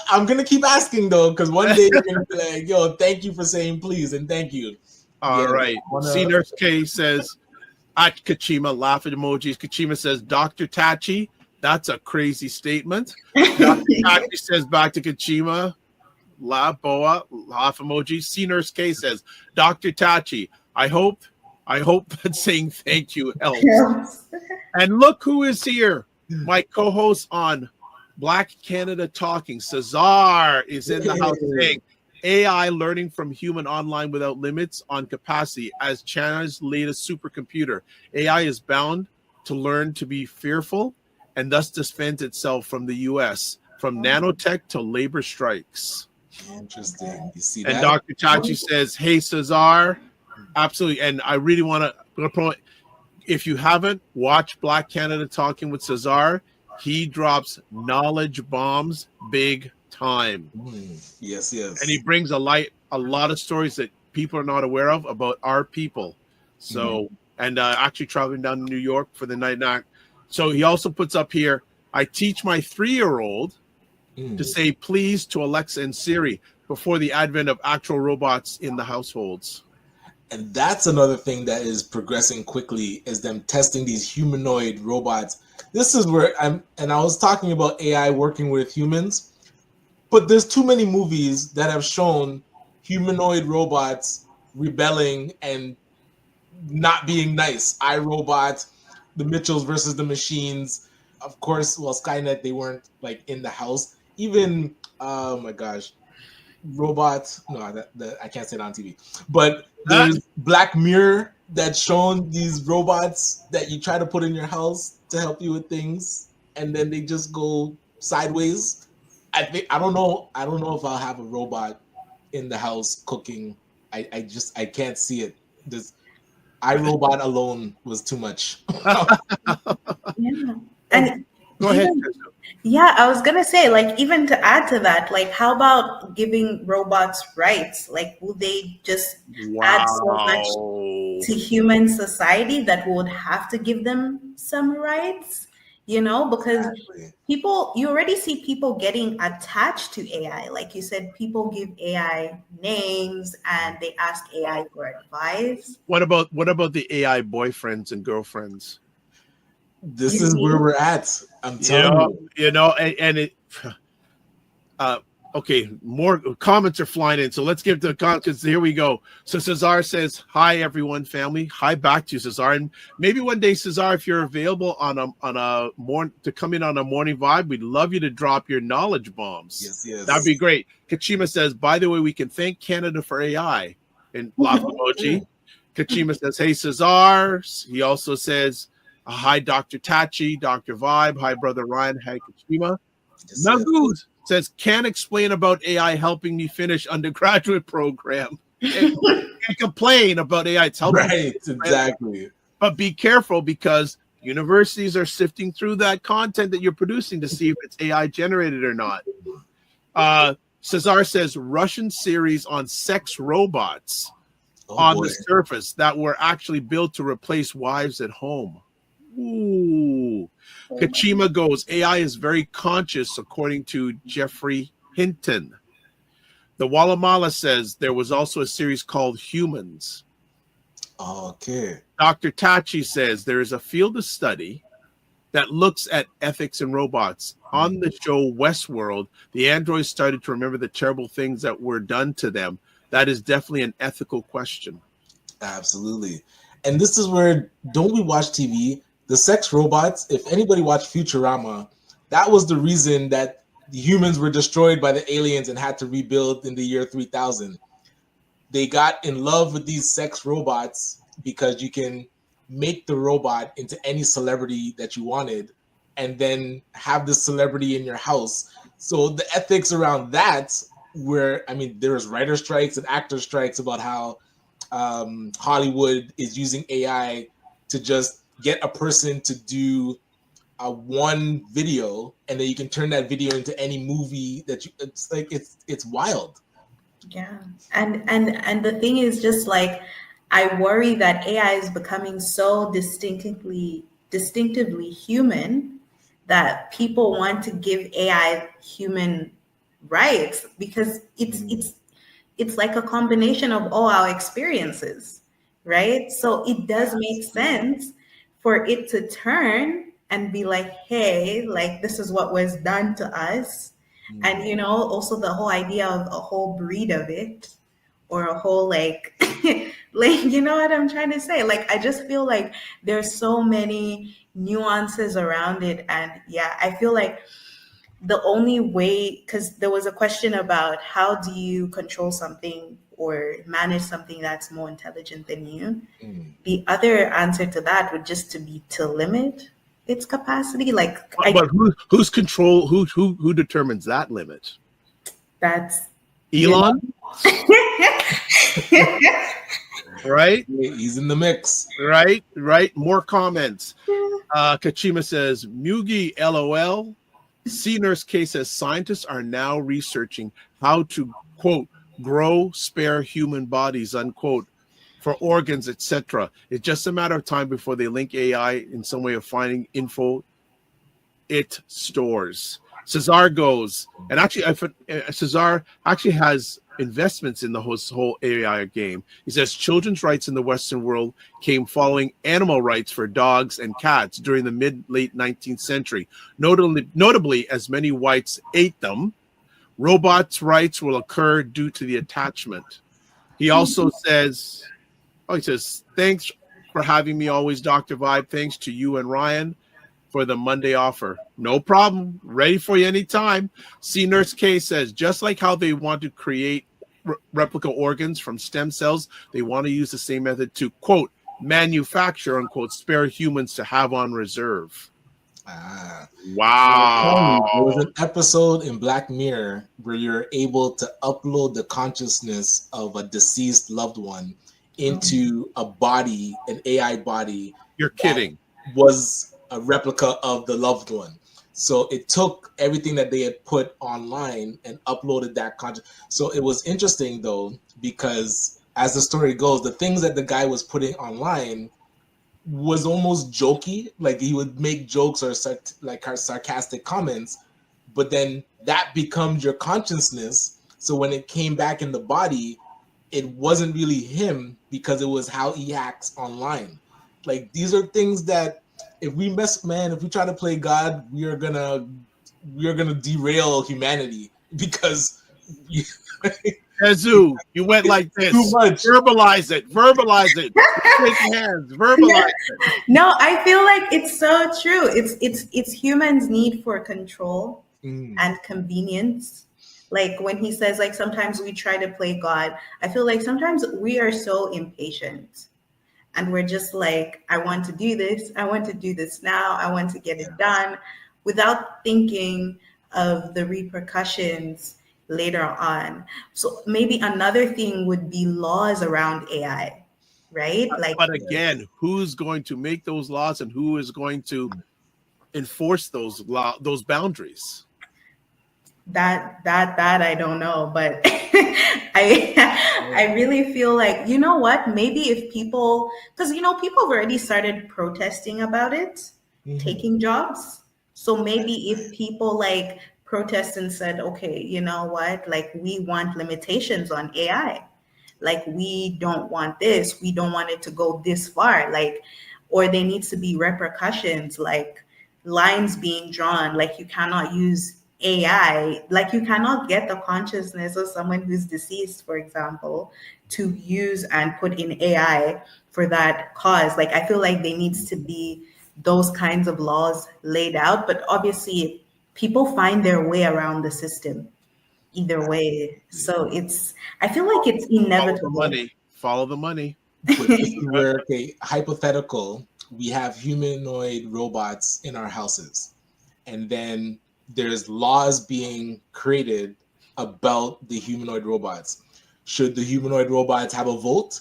I'm going to keep asking, though, because one day you're going to be like, yo, thank you for saying please and thank you. All right. C Nurse K says, at Kachima, laughing emojis. Kachima says, Dr. Tachi, that's a crazy statement. Dr. Tachi says back to Kachima, laugh emoji. C Nurse K says, Dr. Tachi, I hope that saying thank you helps. Yes. And look who is here. My co-host on Black Canada Talking, Cesar, is in the house saying, AI learning from human online without limits on capacity as China's latest supercomputer. AI is bound to learn to be fearful and thus defends itself from the US, from nanotech to labor strikes. Interesting. You see that? And Dr. Chachi says, hey, Cesar, absolutely. And I really want to promote, if you haven't watched Black Canada Talking with Cesar, he drops knowledge bombs big time. Yes. And he brings a lot of stories that people are not aware of about our people. So, and actually traveling down to New York for the night act. So he also puts up here, I teach my 3-year-old to say please to Alexa and Siri before the advent of actual robots in the households. And that's another thing that is progressing quickly, is them testing these humanoid robots. This is where I was talking about AI working with humans. But there's too many movies that have shown humanoid robots rebelling and not being nice. iRobot, the Mitchells versus the Machines. Of course, well, Skynet, they weren't like in the house. Even, oh my gosh, robots. No, that I can't say it on TV. But there's Black Mirror that's shown these robots that you try to put in your house to help you with things, and then they just go sideways. I don't know if I'll have a robot in the house cooking. I can't see it. This iRobot alone was too much. Yeah. And Go ahead. even- yeah, I was gonna say, like, even to add to that, like, how about giving robots rights? Like, will they just add so much Wow. to human society that we would have to give them some rights? You know, because people, you already see people getting attached to AI. Like you said, people give AI names and they ask AI for advice. What about the AI boyfriends and girlfriends? This is where we're at. I'm You telling know, you. you know, and it. Okay, more comments are flying in, so let's give the comments. Here we go. So Cesar says, "Hi everyone, family. Hi back to you, Cesar, and maybe one day, Cesar, if you're available on a morning to come in on a morning vibe, we'd love you to drop your knowledge bombs. Yes. That'd be great." Kachima says, "By the way, we can thank Canada for AI." And laugh emoji. Kachima says, "Hey Cesar." He also says, "Hi Dr. Tachi, Dr. Vibe. Hi Brother Ryan. Hi Kachima." Yes, Nagu says, "Can't explain about AI helping me finish undergraduate program." And complain about AI. It's helping. right, exactly. But be careful because universities are sifting through that content that you're producing to see if it's AI generated or not. Cesar says Russian series on sex robots Oh, on boy. the surface that were actually built to replace wives at home. Ooh. Kachima goes, AI is very conscious, according to Jeffrey Hinton. The Walamala says there was also a series called Humans. Okay. Dr. Tachi says there is a field of study that looks at ethics in robots. On the show Westworld, the androids started to remember the terrible things that were done to them. That is definitely an ethical question. Absolutely. And this is where, don't we watch TV? The sex robots, if anybody watched Futurama, that was the reason that the humans were destroyed by the aliens and had to rebuild in the year 3000. They got in love with these sex robots because you can make the robot into any celebrity that you wanted and then have this celebrity in your house. So the ethics around that where, I mean, there's writer strikes and actor strikes about how Hollywood is using AI to just get a person to do one video, and then you can turn that video into any movie that you. It's like it's wild. Yeah. And the thing is, just like, I worry that AI is becoming so distinctively human that people want to give AI human rights because it's like a combination of all our experiences, right? So it does make sense for it to turn and be like, hey, like, this is what was done to us. And, you know, also the whole idea of a whole breed of it, or a whole, like, like, you know what I'm trying to say? Like, I just feel like there's so many nuances around it. And yeah, I feel like the only way, because there was a question about how do you control something or manage something that's more intelligent than you. The other answer to that would just to be to limit its capacity. Like, But who's control? Who determines that limit? that's Elon, right? He's in the mix. Right. More comments. Kachima says, Mugi LOL. C Nurse K says scientists are now researching how to, quote, grow spare human bodies, unquote, for organs, etc. It's just a matter of time before they link AI in some way of finding info it stores. Cesar goes, and actually, Cesar actually has investments in the whole AI game. He says children's rights in the Western world came following animal rights for dogs and cats during the late 19th century. Notably, as many whites ate them, Robots' rights will occur due to the attachment. He also says, thanks for having me always, Dr. Vibe. Thanks to you and Ryan for the Monday offer. No problem. Ready for you anytime. C Nurse K says, just like how they want to create replica organs from stem cells, they want to use the same method to, quote, manufacture, unquote, spare humans to have on reserve. Wow. There was an episode in Black Mirror where you're able to upload the consciousness of a deceased loved one into a body, an AI body. You're kidding. Was a replica of the loved one. So it took everything that they had put online and uploaded that content. So it was interesting though, because as the story goes, the things that the guy was putting online was almost jokey. Like he would make jokes or sarcastic comments, but then that becomes your consciousness. So when it came back in the body, it wasn't really him because it was how he acts online. Like these are things that if we try to play God, we are gonna derail humanity because Yazoo, you went like this. Too much. Verbalize it. Shake hands. Verbalize it. No, I feel like it's so true. It's humans' need for control and convenience. Like when he says, like, sometimes we try to play God, I feel like sometimes we are so impatient and we're just like, I want to do this. I want to do this now. I want to get it done without thinking of the repercussions later on. So maybe another thing would be laws around AI, right? But again, who's going to make those laws and who is going to enforce those boundaries? That I don't know, but I really feel like, you know what, maybe if people, because people have already started protesting about it, taking jobs. So maybe if people like protest and said, okay, you know what, like we want limitations on AI, like we don't want this, we don't want it to go this far, like, or there needs to be repercussions, like lines being drawn, like you cannot use AI, like you cannot get the consciousness of someone who's deceased, for example, to use and put in AI for that cause. Like I feel like there needs to be those kinds of laws laid out, but obviously people find their way around the system either way. So I feel like it's inevitable. Follow the money. Where, okay, hypothetical, we have humanoid robots in our houses, and then there's laws being created about the humanoid robots. Should the humanoid robots have a vote?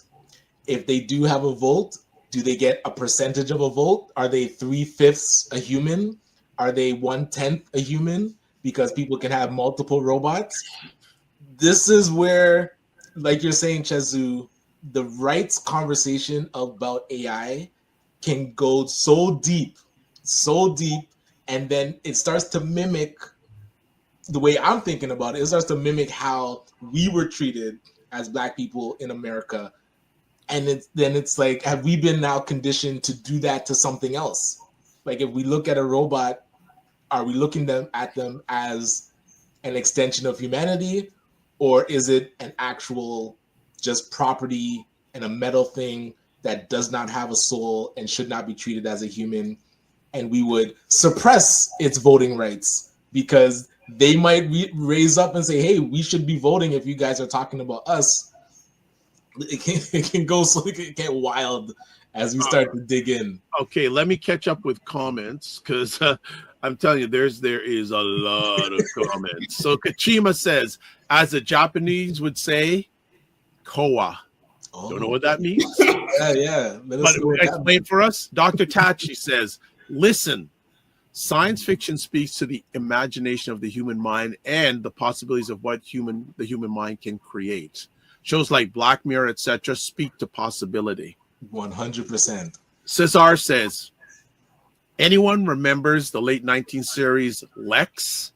If they do have a vote, do they get a percentage of a vote? Are they 3/5 a human? Are they 1/10 a human? Because people can have multiple robots. This is where, like you're saying, Chezu, the rights conversation about AI can go so deep, and then it starts to mimic the way I'm thinking about it. It starts to mimic how we were treated as Black people in America. And it's like, have we been now conditioned to do that to something else? Like if we look at a robot, are we looking at them as an extension of humanity, or is it an actual just property and a metal thing that does not have a soul and should not be treated as a human? And we would suppress its voting rights because they might raise up and say, hey, we should be voting if you guys are talking about us. It can go so it can get wild as we start to dig in. Okay, let me catch up with comments because I'm telling you, there is a lot of comments. So Kachima says, as the Japanese would say, koa. Don't know what that means. Yeah. But explain for us. Dr. Tachi says, listen, science fiction speaks to the imagination of the human mind and the possibilities of what the human mind can create. Shows like Black Mirror, etc., speak to possibility. 100%. Cesar says, anyone remembers the late 19th series Lex?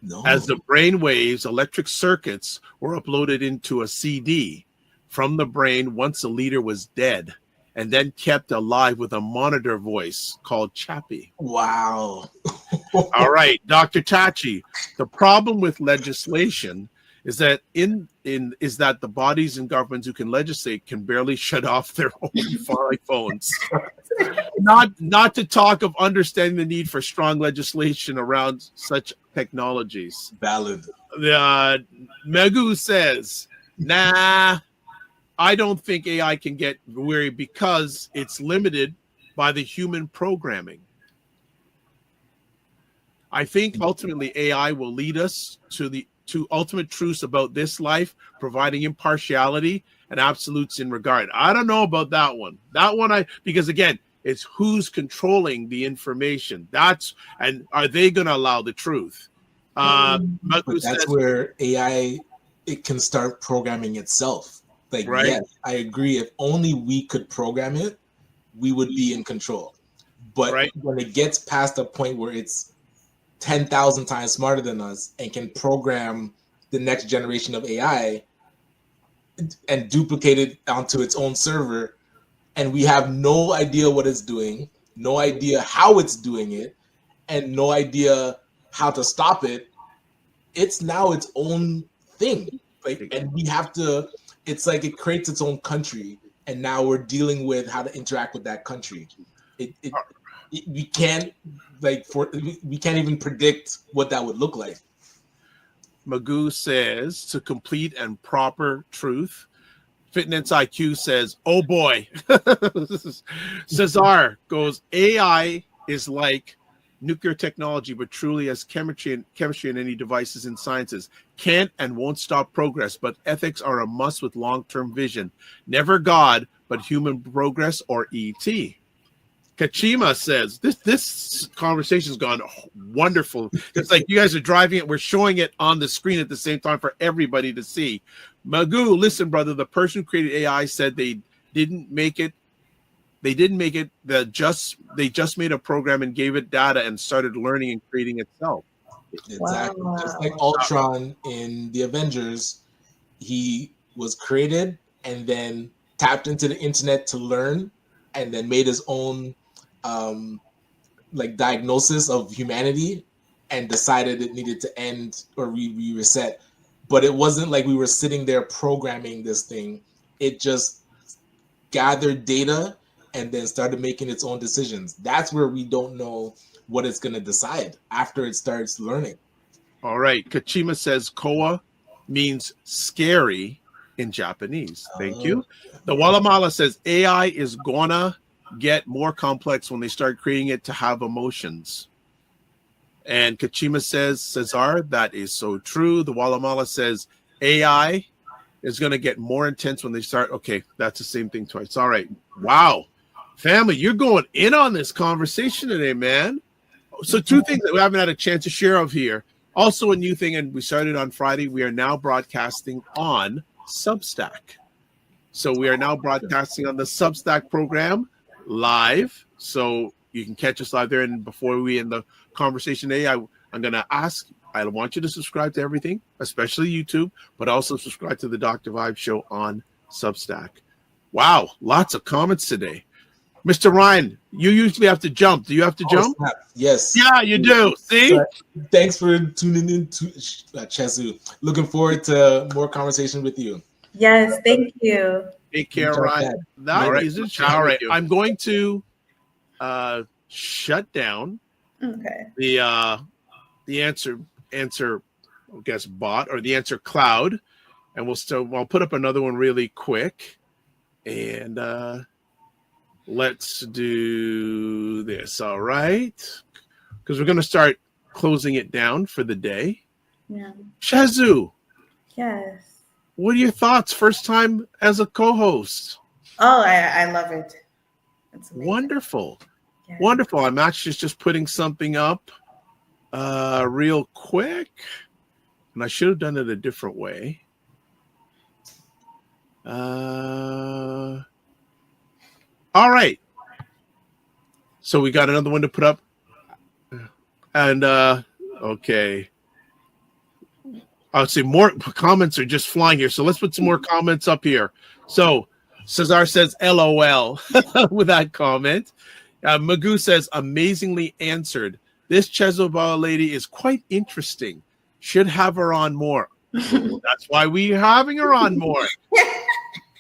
No. As the brainwaves, electric circuits were uploaded into a CD from the brain once the leader was dead. and then kept alive with a monitor voice called Chappie. Wow. All right, Dr. Tachi. The problem with legislation is that is that the bodies and governments who can legislate can barely shut off their own phones. Not to talk of understanding the need for strong legislation around such technologies. Valid. Megu says, nah, I don't think AI can get weary because it's limited by the human programming. I think ultimately AI will lead us to ultimate truths about this life, providing impartiality and absolutes in regard. I don't know about that one. Because again, it's who's controlling the information. And are they going to allow the truth? But that's where AI, it can start programming itself. Like, right? Yes, I agree. If only we could program it, we would be in control. But when it gets past a point where it's 10,000 times smarter than us and can program the next generation of AI and duplicate it onto its own server, and we have no idea what it's doing, no idea how it's doing it, and no idea how to stop it, it's now its own thing. And we have to, it's like it creates its own country, and now we're dealing with how to interact with that country. We can't we can't even predict what that would look like. Magoo says, to complete and proper truth. Fitness IQ says, oh boy. Cesar goes, AI is like nuclear technology, but truly as chemistry and any devices in sciences. Can't and won't stop progress, but ethics are a must with long-term vision. Never God, but human progress or ET. Kachima says, this conversation's gone wonderful. It's like you guys are driving it. We're showing it on the screen at the same time for everybody to see. Magoo, listen, brother, the person who created AI said they didn't make it. They just made a program and gave it data and started learning and creating itself. Exactly. Wow. Just like Ultron in the Avengers, he was created and then tapped into the internet to learn and then made his own diagnosis of humanity and decided it needed to end or reset. But it wasn't like we were sitting there programming this thing. It just gathered data and then started making its own decisions. That's where we don't know what it's going to decide after it starts learning. All right. Kachima says Koa means scary in Japanese. Thank you. The Walamala says AI is gonna get more complex when they start creating it to have emotions. And Kachima says, Cesar, that is so true. The Walamala says AI is going to get more intense when they start. Okay, that's the same thing twice. All right. Wow. Family, you're going in on this conversation today, man. So two things that we haven't had a chance to share of here. Also a new thing, and we started on Friday. We are now broadcasting on Substack. So we are now broadcasting on the Substack program live. So you can catch us live there. And before we end the conversation today, I'm going to ask, I want you to subscribe to everything, especially YouTube, but also subscribe to the Dr. Vibe Show on Substack. Wow, lots of comments today. Mr. Ryan, you usually have to jump. Do you have to jump? Yes. Yeah, you do. See? Thanks for tuning in to Chezu. Looking forward to more conversation with you. Yes, thank you. Take care, Ryan. That is it. All right. I'm going to shut down the answer I guess bot or the answer cloud, and I'll put up another one really quick, and let's do this. All right, because we're going to start closing it down for the day. Yeah. Chezu. Yes. What are your thoughts? First time as a co-host. Oh, I love it. It's amazing. Wonderful. Yeah. Wonderful. I'm actually just putting something up real quick. And I should have done it a different way. All right. So we got another one to put up. And okay. I'll say more comments are just flying here. So let's put some more comments up here. So Cesar says LOL with that comment. Magoo says amazingly answered. This Chezo lady is quite interesting. Should have her on more. That's why we're having her on more.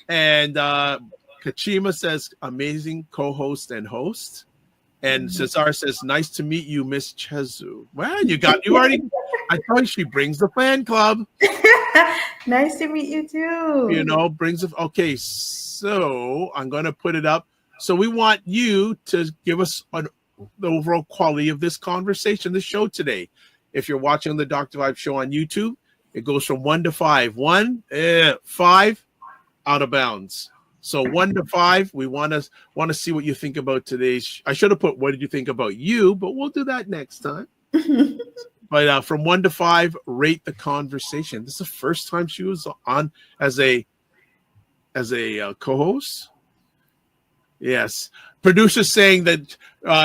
And Kachima says amazing co-host and host. And Cesar says, nice to meet you, Miss Chezu. Well, you already, I thought she brings the fan club. Nice to meet you too. You know, okay, so I'm going to put it up. So we want you to give us the overall quality of this conversation, this show today. If you're watching the Dr. Vibe show on YouTube, it goes from 1 to 5. 5, out of bounds. So 1 to 5, we want to see what you think about today's. I should have put what did you think about you, but we'll do that next time. But from 1 to 5, rate the conversation. This is the first time she was on as a co-host. Yes, producer saying that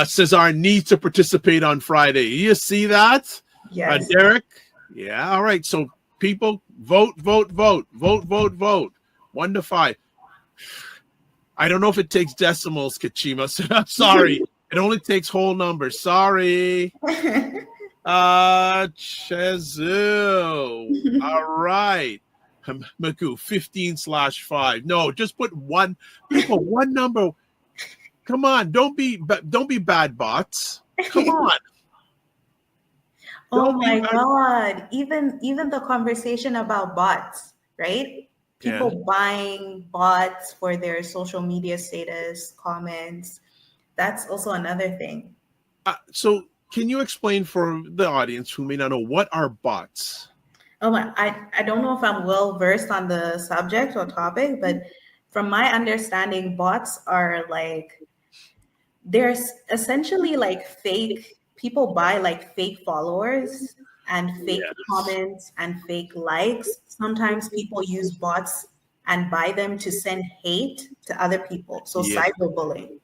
Cesar needs to participate on Friday. You see that? Yes. Derek. Yeah. All right. So people vote. 1 to 5. I don't know if it takes decimals, Kachima. So I'm sorry. It only takes whole numbers. Sorry. Chezu. All right. Maku, 15/5. No, just put one. People, one number. Come on. Don't be bad bots. Come on. Oh my God. Even the conversation about bots, right? People buying bots for their social media status, comments. That's also another thing. So can you explain for the audience who may not know, what are bots? Oh my, I don't know if I'm well versed on the subject or topic, but from my understanding, bots are like, there's essentially like fake, people buy like fake followers and fake comments and fake likes. Sometimes people use bots and buy them to send hate to other people. So cyberbullying.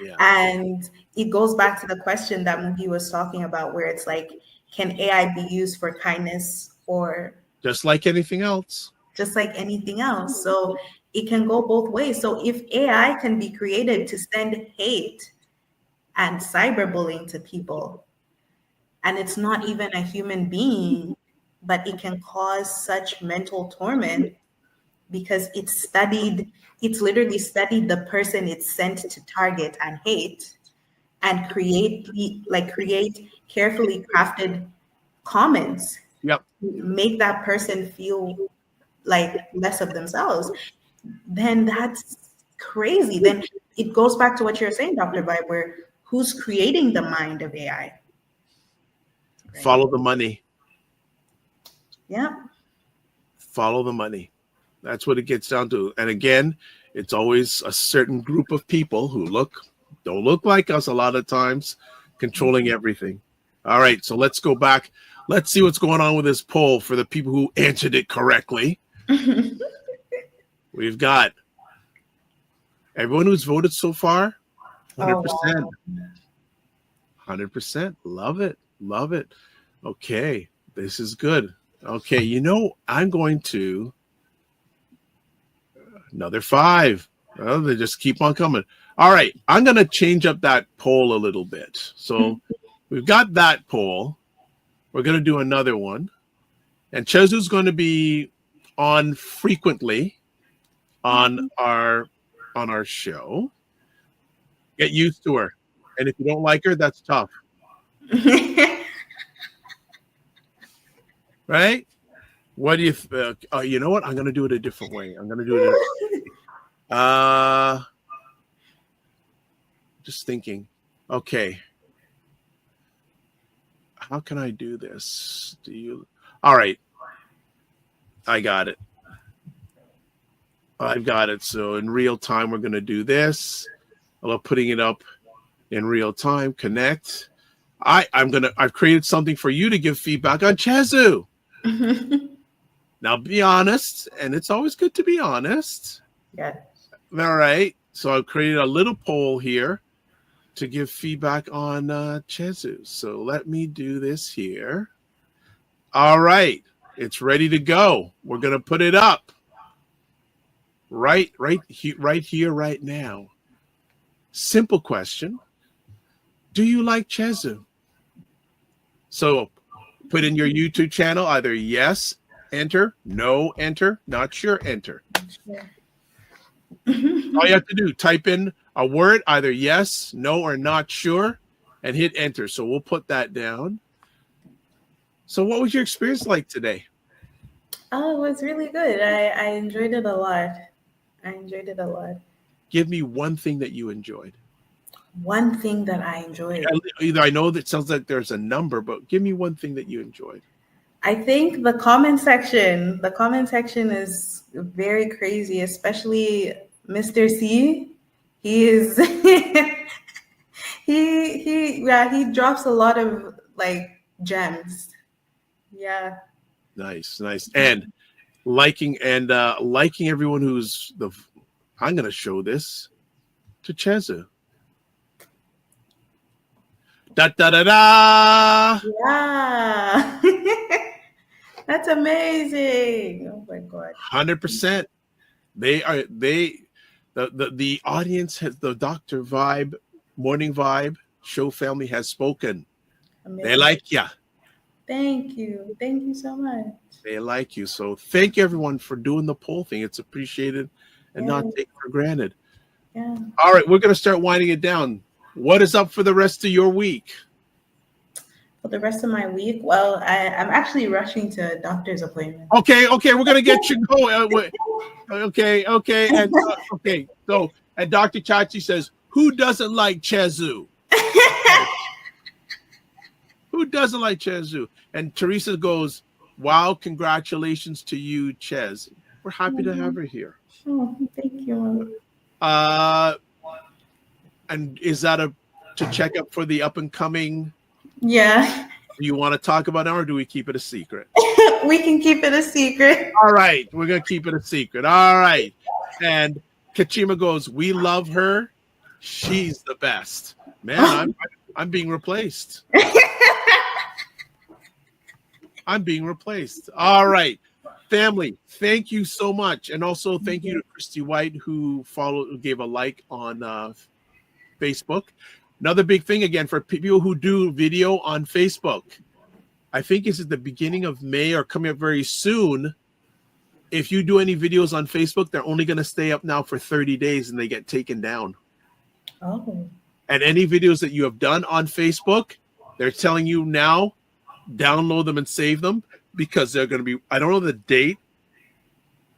Yeah. And it goes back to the question that Mugi was talking about, where it's like, can AI be used for kindness or just like anything else? Just like anything else. So it can go both ways. So if AI can be created to send hate and cyberbullying to people, and it's not even a human being, but it can cause such mental torment because it's literally studied the person it's sent to target and hate and create carefully crafted comments. Yep. Make that person feel like less of themselves. Then that's crazy. Then it goes back to what you're saying, Dr. Vibe, where who's creating the mind of AI? Right. Follow the money. Yeah. Follow the money. That's what it gets down to. And again, it's always a certain group of people who don't look like us a lot of times, controlling everything. All right, so let's go back. Let's see what's going on with this poll for the people who answered it correctly. We've got everyone who's voted so far, 100%. Oh, wow. 100%. Love it. Love it. Okay, this is good. Okay, I'm going to another 5. Well, they just keep on coming. All right, I'm going to change up that poll a little bit. So we've got that poll. We're going to do another one. And Chezu's going to be on frequently on our show. Get used to her. And if you don't like her, that's tough. Right? What do you you know what? I'm going to do it a different way. I'm going to do it just thinking. Okay. How can I do this? All right. I got it. I've got it. So in real time, we're going to do this. I love putting it up in real time. Connect. I've created something for you to give feedback on Chezu. Now be honest, and it's always good to be honest. Yeah. All right. So I've created a little poll here to give feedback on Chezu. So let me do this here. All right. It's ready to go. We're going to put it up. right here, right now. Simple question. Do you like Chezu? So put in your YouTube channel, either yes, enter, no, enter, not sure, enter. All you have to do, type in a word, either yes, no, or not sure, and hit enter. So we'll put that down. So what was your experience like today? Oh, it was really good. I enjoyed it a lot. Give me one thing that you enjoyed. One thing that I enjoyed. Either I know that sounds like there's a number, but give me one thing that you enjoyed. I think the comment section. The comment section is very crazy, especially Mr. C. He is he drops a lot of like gems. Yeah. Nice. And liking everyone who's I'm gonna show this to Chezu. Da da da da. Yeah. That's amazing. Oh my God. 100%. The audience has, the Dr. Vibe, Morning Vibe show family has spoken. Amazing. They like ya. Thank you. Thank you so much. They like you. So thank you everyone for doing the poll thing. It's appreciated and not taken for granted. Yeah. All right, we're going to start winding it down. What is up for the rest of your week? For the rest of my week, well, I'm actually rushing to a doctor's appointment. Okay, we're going to get you going. Okay. And so, and Dr. Chachi says, who doesn't like Chezu? Who doesn't like Chezu? And Teresa goes, wow, congratulations to you, Chez. We're happy to have her here. Oh, thank you. And is that to check up for the up and coming? Yeah. Do you want to talk about it or do we keep it a secret? We can keep it a secret. All right. We're going to keep it a secret. All right. And Kachima goes, we love her. She's the best. Man, I'm being replaced. I'm being replaced. All right. Family, thank you so much. And also thank you to Christy White who gave a like on Facebook. Another big thing again for people who do video on Facebook. I think it's at the beginning of May or coming up very soon. If you do any videos on Facebook, they're only going to stay up now for 30 days and they get taken down. Oh. And any videos that you have done on Facebook, they're telling you now, download them and save them because they're going to be, I don't know the date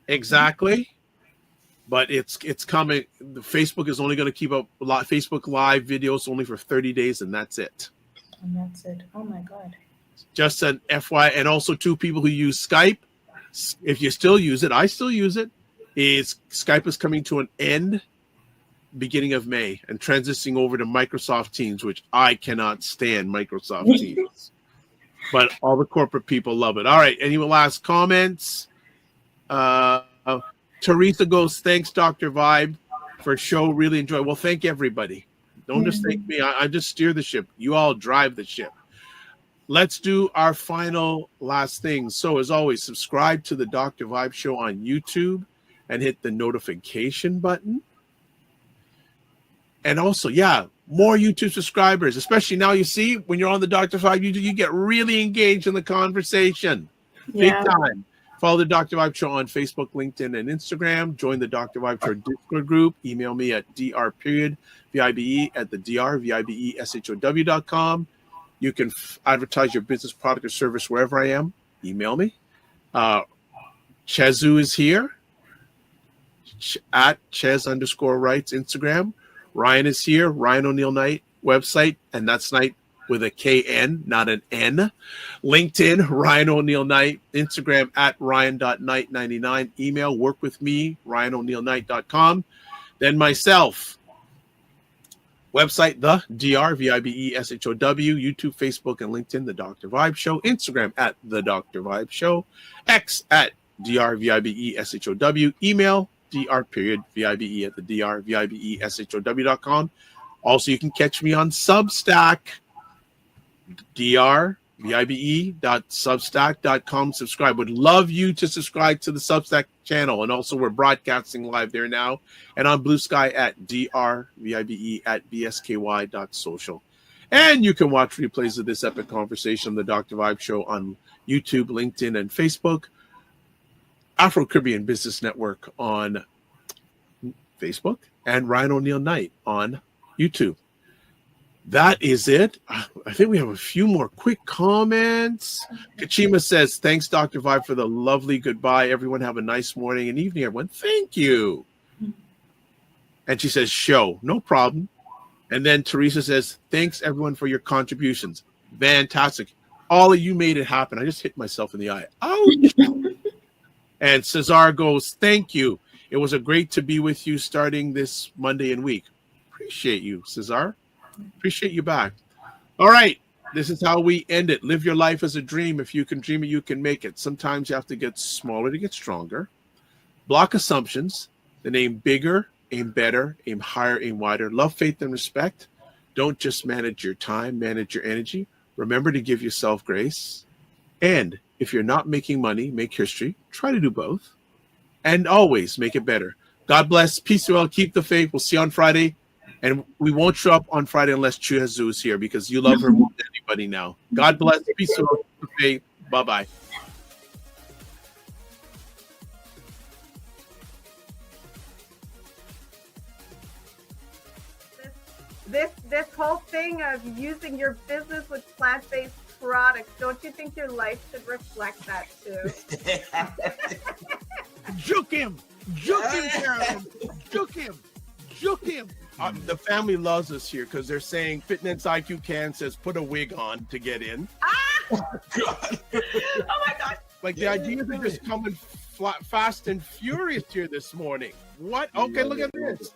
exactly, but it's coming. The Facebook is only going to keep up Facebook Live videos only for 30 days, and that's it. And that's it. Oh my God. Just an FYI, and also two people who use Skype. If you still use it, I still use it. Skype is coming to an end beginning of May and transitioning over to Microsoft Teams, which I cannot stand Microsoft Teams. But all the corporate people love it. All right. Any last comments? Teresa goes, thanks, Dr. Vibe, for show. Really enjoy. Well, thank everybody. Don't just thank me. I just steer the ship. You all drive the ship. Let's do our final last thing. So as always, subscribe to the Dr. Vibe Show on YouTube and hit the notification button. And also, more YouTube subscribers, especially now. You see, when you're on the Dr. Vibe YouTube, you get really engaged in the conversation. Big time. Follow the Dr. Vibe Show on Facebook, LinkedIn, and Instagram. Join the Dr. Vibe Show Discord group. Email me at dr.vibe@thedrvibeshow.com. You can advertise your business, product, or service wherever I am. Email me. Chezu is here at Chez_writes Instagram. Ryan is here. Ryan O'Neill Knight website, and that's Knight with a KN, not an N. LinkedIn, Ryan O'Neill Knight. Instagram at Ryan.Knight99. Email, work with me, RyanO'NeillKnight.com. Then myself. Website, the DRVIBESHOW, YouTube, Facebook, and LinkedIn, The Dr. Vibe Show. Instagram at The Dr. Vibe Show. X at DRVIBESHOW. Email, dr.vibe@thedrvibeshow.com. Also, you can catch me on Substack, Dr. vibe.substack.com. Subscribe. Would love you to subscribe to the Substack channel. And also we're broadcasting live there now and on Blue Sky at drvibe@bsky.social. And you can watch replays of this epic conversation on the Dr. Vibe Show on YouTube, LinkedIn, and Facebook. Afro-Caribbean Business Network on Facebook, and Ryan O'Neill Knight on YouTube. That is it. I think we have a few more quick comments. Kachima says, thanks, Dr. Vibe, for the lovely goodbye. Everyone have a nice morning and evening, everyone. Thank you. And she says, show. No problem. And then Teresa says, thanks, everyone, for your contributions. Fantastic. All of you made it happen. I just hit myself in the eye. Ouch. And Cesar goes, thank you. It was a great to be with you starting this Monday and week. Appreciate you, Cesar. Appreciate you back. All right. This is how we end it. Live your life as a dream. If you can dream it, you can make it. Sometimes you have to get smaller to get stronger. Block assumptions. Then aim bigger, aim better, aim higher, aim wider. Love, faith, and respect. Don't just manage your time, manage your energy. Remember to give yourself grace. And if you're not making money, make history. Try to do both. And always make it better. God bless. Peace and well. Keep the faith. We'll see you on Friday. And we won't show up on Friday unless Chuhazu is here because you love her more than anybody now. God bless. Peace and well. Keep the faith. Bye-bye. This whole thing of using your business with plant-based products, don't you think your life should reflect that too? Juke him, Carolyn. Juke him. The family loves us here because they're saying Fitness IQ Can says put a wig on to get in. Oh my God. Like the ideas are just coming fast and furious here this morning. What? Okay, look at this.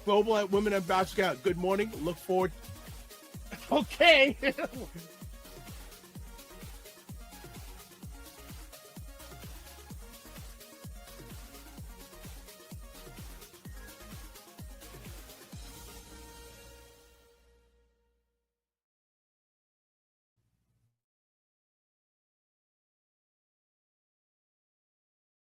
Global Women Ambassador. Good morning. Look forward. Okay.